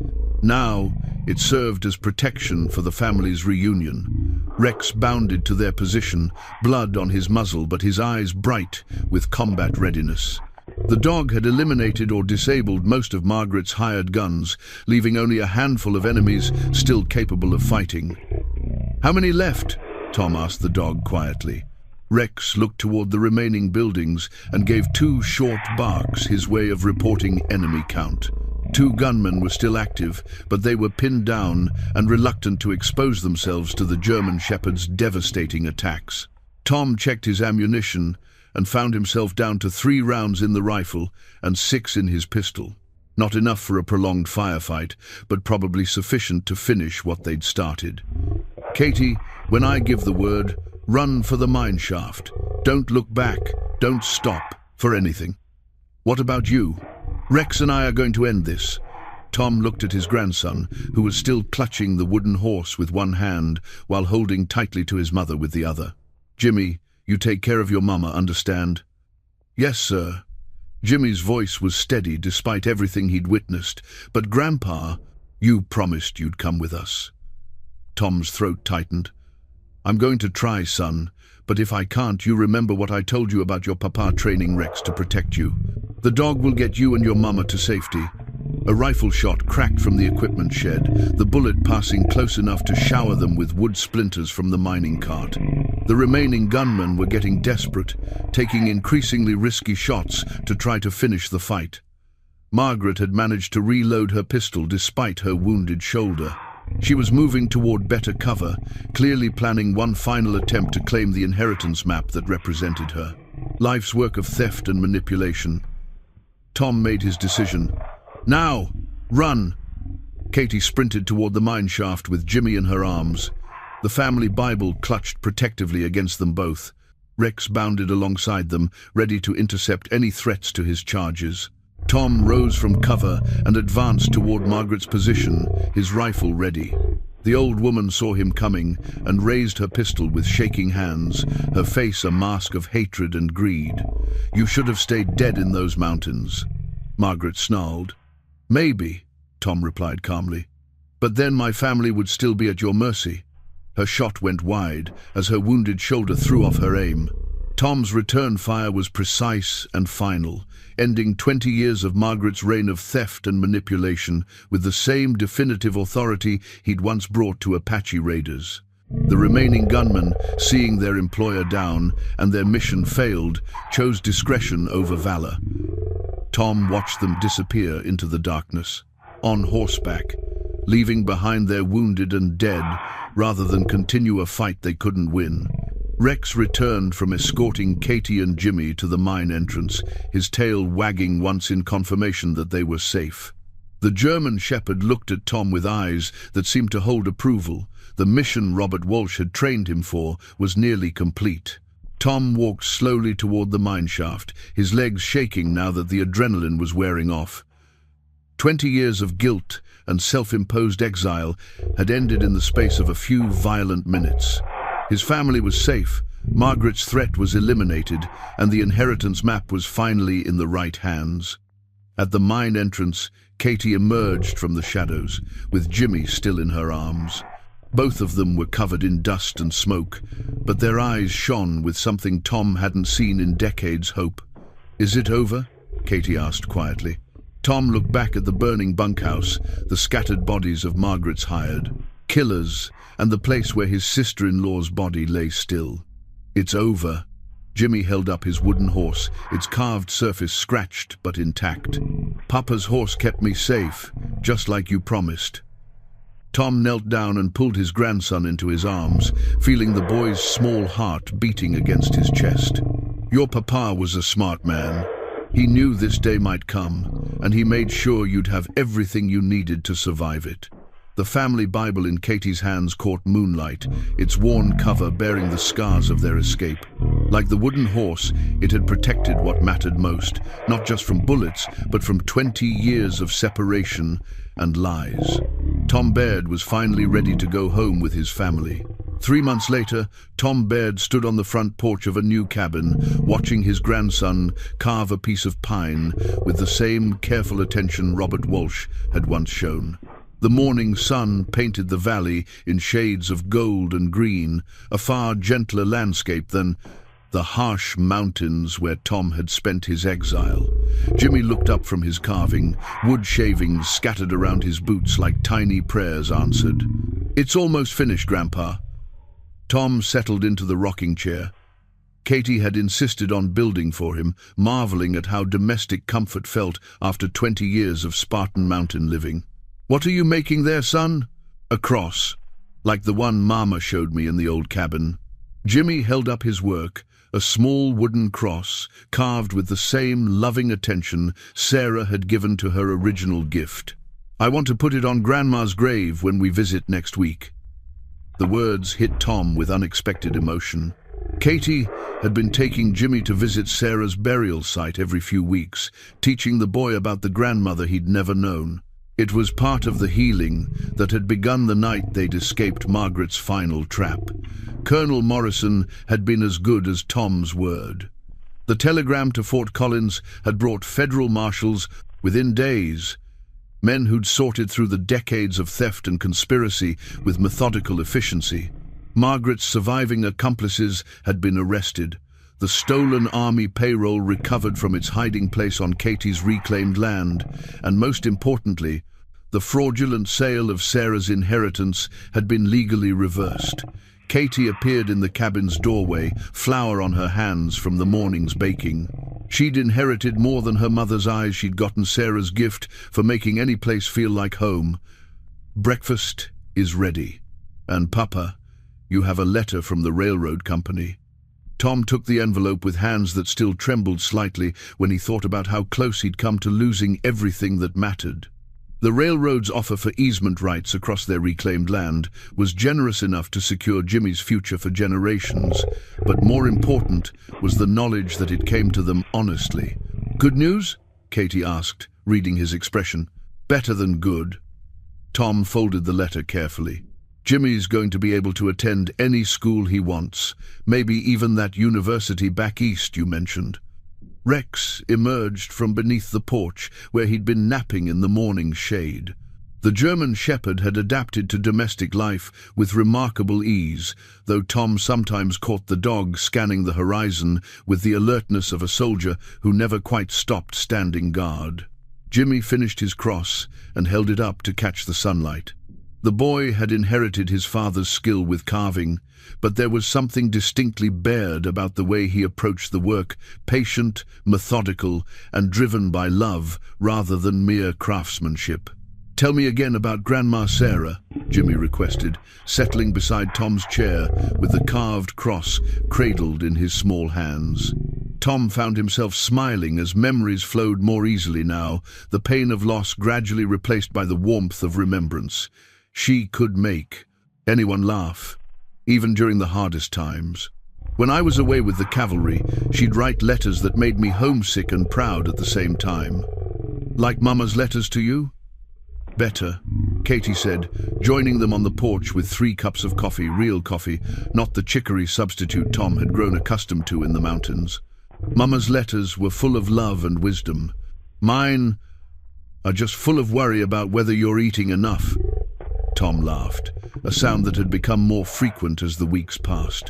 Now, it served as protection for the family's reunion. Rex bounded to their position, blood on his muzzle but his eyes bright with combat readiness. The dog had eliminated or disabled most of Margaret's hired guns, leaving only a handful of enemies still capable of fighting. "How many left?" Tom asked the dog quietly. Rex looked toward the remaining buildings and gave two short barks, his way of reporting enemy count. 2 gunmen were still active, but they were pinned down and reluctant to expose themselves to the German Shepherd's devastating attacks. Tom checked his ammunition and found himself down to 3 rounds in the rifle and 6 in his pistol. Not enough for a prolonged firefight, but probably sufficient to finish what they'd started. "Katie, when I give the word, run for the mine shaft. Don't look back. Don't stop for anything." "What about you?" "Rex and I are going to end this." Tom looked at his grandson, who was still clutching the wooden horse with one hand while holding tightly to his mother with the other. "Jimmy, you take care of your mama, understand?" "Yes, sir." Jimmy's voice was steady despite everything he'd witnessed. "But Grandpa, you promised you'd come with us." Tom's throat tightened. "I'm going to try, son, but if I can't, you remember what I told you about your papa training Rex to protect you. The dog will get you and your mama to safety." A rifle shot cracked from the equipment shed, the bullet passing close enough to shower them with wood splinters from the mining cart. The remaining gunmen were getting desperate, taking increasingly risky shots to try to finish the fight. Margaret had managed to reload her pistol despite her wounded shoulder. She was moving toward better cover, clearly planning one final attempt to claim the inheritance map that represented her. Life's work of theft and manipulation. Tom made his decision. "Now! Run!" Katie sprinted toward the mine shaft with Jimmy in her arms. The family Bible clutched protectively against them both. Rex bounded alongside them, ready to intercept any threats to his charges. Tom rose from cover and advanced toward Margaret's position, his rifle ready. The old woman saw him coming and raised her pistol with shaking hands, her face a mask of hatred and greed. "You should have stayed dead in those mountains," Margaret snarled. "Maybe," Tom replied calmly. "But then my family would still be at your mercy." Her shot went wide as her wounded shoulder threw off her aim. Tom's return fire was precise and final, ending 20 years of Margaret's reign of theft and manipulation with the same definitive authority he'd once brought to Apache raiders. The remaining gunmen, seeing their employer down and their mission failed, chose discretion over valor. Tom watched them disappear into the darkness. On horseback, leaving behind their wounded and dead, rather than continue a fight they couldn't win. Rex returned from escorting Katie and Jimmy to the mine entrance, his tail wagging once in confirmation that they were safe. The German shepherd looked at Tom with eyes that seemed to hold approval. The mission Robert Walsh had trained him for was nearly complete. Tom walked slowly toward the mine shaft, his legs shaking now that the adrenaline was wearing off. 20 years of guilt and self-imposed exile had ended in the space of a few violent minutes. His family was safe, Margaret's threat was eliminated, and the inheritance map was finally in the right hands. At the mine entrance, Katie emerged from the shadows, with Jimmy still in her arms. Both of them were covered in dust and smoke, but their eyes shone with something Tom hadn't seen in decades: hope. "Is it over?" Katie asked quietly. Tom looked back at the burning bunkhouse, the scattered bodies of Margaret's hired killers, and the place where his sister-in-law's body lay still. "It's over." Jimmy held up his wooden horse, its carved surface scratched but intact. "Papa's horse kept me safe, just like you promised." Tom knelt down and pulled his grandson into his arms, feeling the boy's small heart beating against his chest. "Your papa was a smart man. He knew this day might come, and he made sure you'd have everything you needed to survive it." The family Bible in Katie's hands caught moonlight, its worn cover bearing the scars of their escape. Like the wooden horse, it had protected what mattered most, not just from bullets, but from 20 years of separation and lies. Tom Baird was finally ready to go home with his family. 3 months later, Tom Baird stood on the front porch of a new cabin, watching his grandson carve a piece of pine with the same careful attention Robert Walsh had once shown. The morning sun painted the valley in shades of gold and green, a far gentler landscape than the harsh mountains where Tom had spent his exile. Jimmy looked up from his carving, wood shavings scattered around his boots like tiny prayers answered. "It's almost finished, Grandpa." Tom settled into the rocking chair. Katie had insisted on building for him, marveling at how domestic comfort felt after 20 years of Spartan mountain living. "What are you making there, son?" "A cross, like the one Mama showed me in the old cabin." Jimmy held up his work, a small wooden cross, carved with the same loving attention Sarah had given to her original gift. "I want to put it on Grandma's grave when we visit next week." The words hit Tom with unexpected emotion. Katie had been taking Jimmy to visit Sarah's burial site every few weeks, teaching the boy about the grandmother he'd never known. It was part of the healing that had begun the night they'd escaped Margaret's final trap. Colonel Morrison had been as good as Tom's word. The telegram to Fort Collins had brought federal marshals within days, men who'd sorted through the decades of theft and conspiracy with methodical efficiency. Margaret's surviving accomplices had been arrested. The stolen army payroll recovered from its hiding place on Katie's reclaimed land, and most importantly, the fraudulent sale of Sarah's inheritance had been legally reversed. Katie appeared in the cabin's doorway, flour on her hands from the morning's baking. She'd inherited more than her mother's eyes. She'd gotten Sarah's gift for making any place feel like home. "Breakfast is ready. And Papa, you have a letter from the railroad company." Tom took the envelope with hands that still trembled slightly when he thought about how close he'd come to losing everything that mattered. The railroad's offer for easement rights across their reclaimed land was generous enough to secure Jimmy's future for generations, but more important was the knowledge that it came to them honestly. "Good news?" Katie asked, reading his expression. "Better than good." Tom folded the letter carefully. "Jimmy's going to be able to attend any school he wants, maybe even that university back east you mentioned." Rex emerged from beneath the porch where he'd been napping in the morning shade. The German shepherd had adapted to domestic life with remarkable ease, though Tom sometimes caught the dog scanning the horizon with the alertness of a soldier who never quite stopped standing guard. Jimmy finished his cross and held it up to catch the sunlight. The boy had inherited his father's skill with carving, but there was something distinctly Baird about the way he approached the work, patient, methodical, and driven by love rather than mere craftsmanship. "Tell me again about Grandma Sarah," Jimmy requested, settling beside Tom's chair with the carved cross cradled in his small hands. Tom found himself smiling as memories flowed more easily now, the pain of loss gradually replaced by the warmth of remembrance. She could make anyone laugh, even during the hardest times. "When I was away with the cavalry, she'd write letters that made me homesick and proud at the same time." "Like Mama's letters to you?" "Better," Katie said, joining them on the porch with 3 cups of coffee, real coffee, not the chicory substitute Tom had grown accustomed to in the mountains. "Mama's letters were full of love and wisdom. Mine are just full of worry about whether you're eating enough." Tom laughed, a sound that had become more frequent as the weeks passed.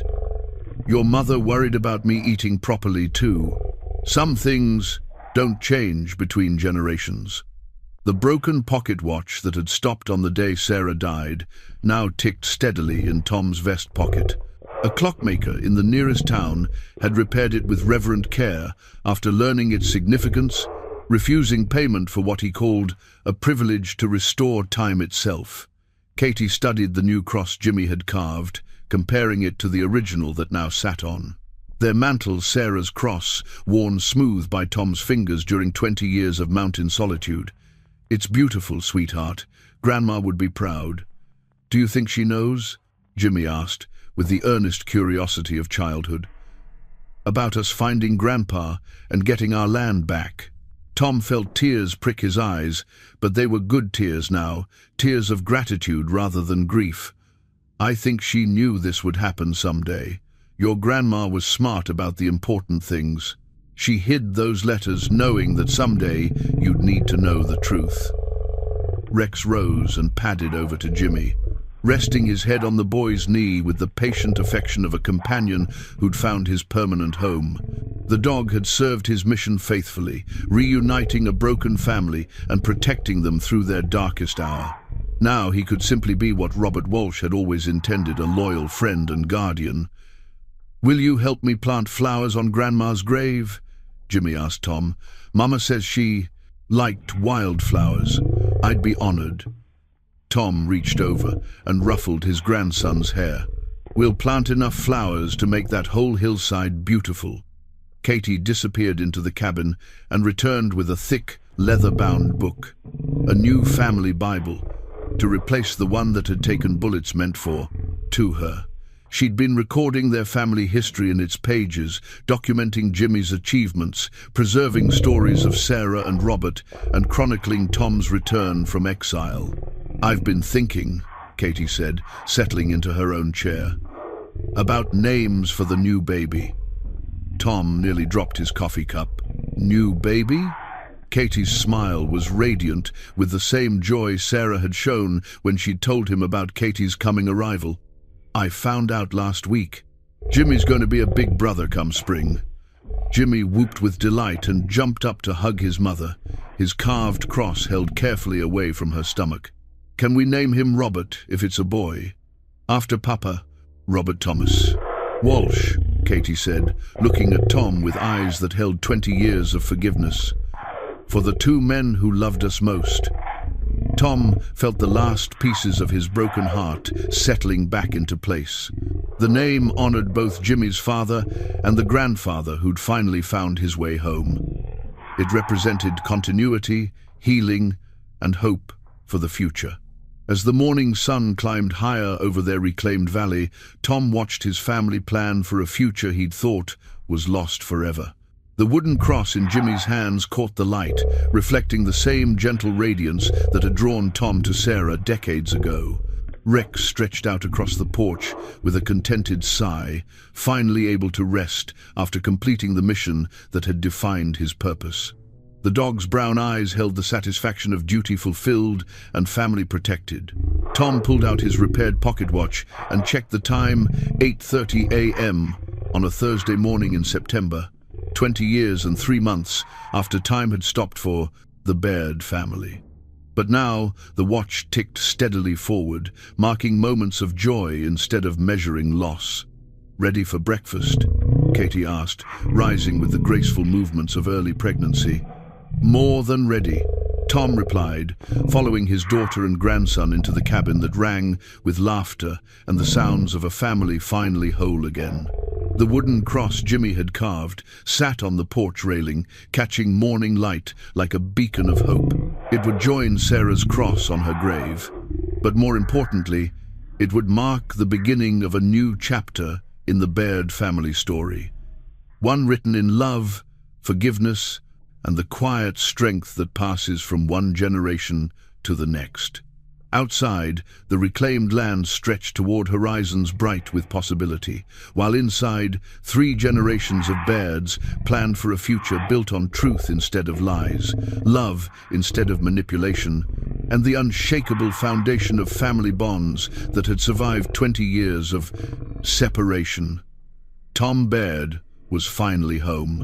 "Your mother worried about me eating properly too. Some things don't change between generations." The broken pocket watch that had stopped on the day Sarah died now ticked steadily in Tom's vest pocket. A clockmaker in the nearest town had repaired it with reverent care after learning its significance, refusing payment for what he called a privilege to restore time itself. Katie studied the new cross Jimmy had carved, comparing it to the original that now sat on. Their mantle, Sarah's cross, worn smooth by Tom's fingers during 20 years of mountain solitude. "It's beautiful, sweetheart. Grandma would be proud." "Do you think she knows?" Jimmy asked, with the earnest curiosity of childhood. "About us finding Grandpa and getting our land back." Tom felt tears prick his eyes, but they were good tears now, tears of gratitude rather than grief. "I think she knew this would happen someday. Your grandma was smart about the important things. She hid those letters knowing that someday you'd need to know the truth." Rex rose and padded over to Jimmy, resting his head on the boy's knee with the patient affection of a companion who'd found his permanent home. The dog had served his mission faithfully, reuniting a broken family and protecting them through their darkest hour. Now he could simply be what Robert Walsh had always intended, a loyal friend and guardian. "Will you help me plant flowers on Grandma's grave?" Jimmy asked Tom. "Mama says she liked wildflowers. I'd be honored." Tom reached over and ruffled his grandson's hair. "We'll plant enough flowers to make that whole hillside beautiful." Katie disappeared into the cabin and returned with a thick, leather-bound book, a new family Bible, to replace the one that had taken bullets meant for, to her. She'd been recording their family history in its pages, documenting Jimmy's achievements, preserving stories of Sarah and Robert, and chronicling Tom's return from exile. "I've been thinking," Katie said, settling into her own chair, "about names for the new baby." Tom nearly dropped his coffee cup. "New baby?" Katie's smile was radiant with the same joy Sarah had shown when she'd told him about Katie's coming arrival. "I found out last week. Jimmy's going to be a big brother come spring." Jimmy whooped with delight and jumped up to hug his mother, his carved cross held carefully away from her stomach. "Can we name him Robert if it's a boy?" "After Papa, Robert Thomas." "Walsh," Katie said, looking at Tom with eyes that held 20 years of forgiveness. "For the 2 men who loved us most." Tom felt the last pieces of his broken heart settling back into place. The name honored both Jimmy's father and the grandfather who'd finally found his way home. It represented continuity, healing, and hope for the future. As the morning sun climbed higher over their reclaimed valley, Tom watched his family plan for a future he'd thought was lost forever. The wooden cross in Jimmy's hands caught the light, reflecting the same gentle radiance that had drawn Tom to Sarah decades ago. Rex stretched out across the porch with a contented sigh, finally able to rest after completing the mission that had defined his purpose. The dog's brown eyes held the satisfaction of duty fulfilled and family protected. Tom pulled out his repaired pocket watch and checked the time, 8:30 a.m. on a Thursday morning in September, 20 years and 3 months after time had stopped for the Baird family. But now the watch ticked steadily forward, marking moments of joy instead of measuring loss. "Ready for breakfast?" Katie asked, rising with the graceful movements of early pregnancy. "More than ready," Tom replied, following his daughter and grandson into the cabin that rang with laughter and the sounds of a family finally whole again. The wooden cross Jimmy had carved sat on the porch railing, catching morning light like a beacon of hope. It would join Sarah's cross on her grave, but more importantly, it would mark the beginning of a new chapter in the Baird family story. One written in love, forgiveness, and the quiet strength that passes from one generation to the next. Outside, the reclaimed land stretched toward horizons bright with possibility, while inside, 3 generations of Bairds planned for a future built on truth instead of lies, love instead of manipulation, and the unshakable foundation of family bonds that had survived 20 years of separation. Tom Baird was finally home.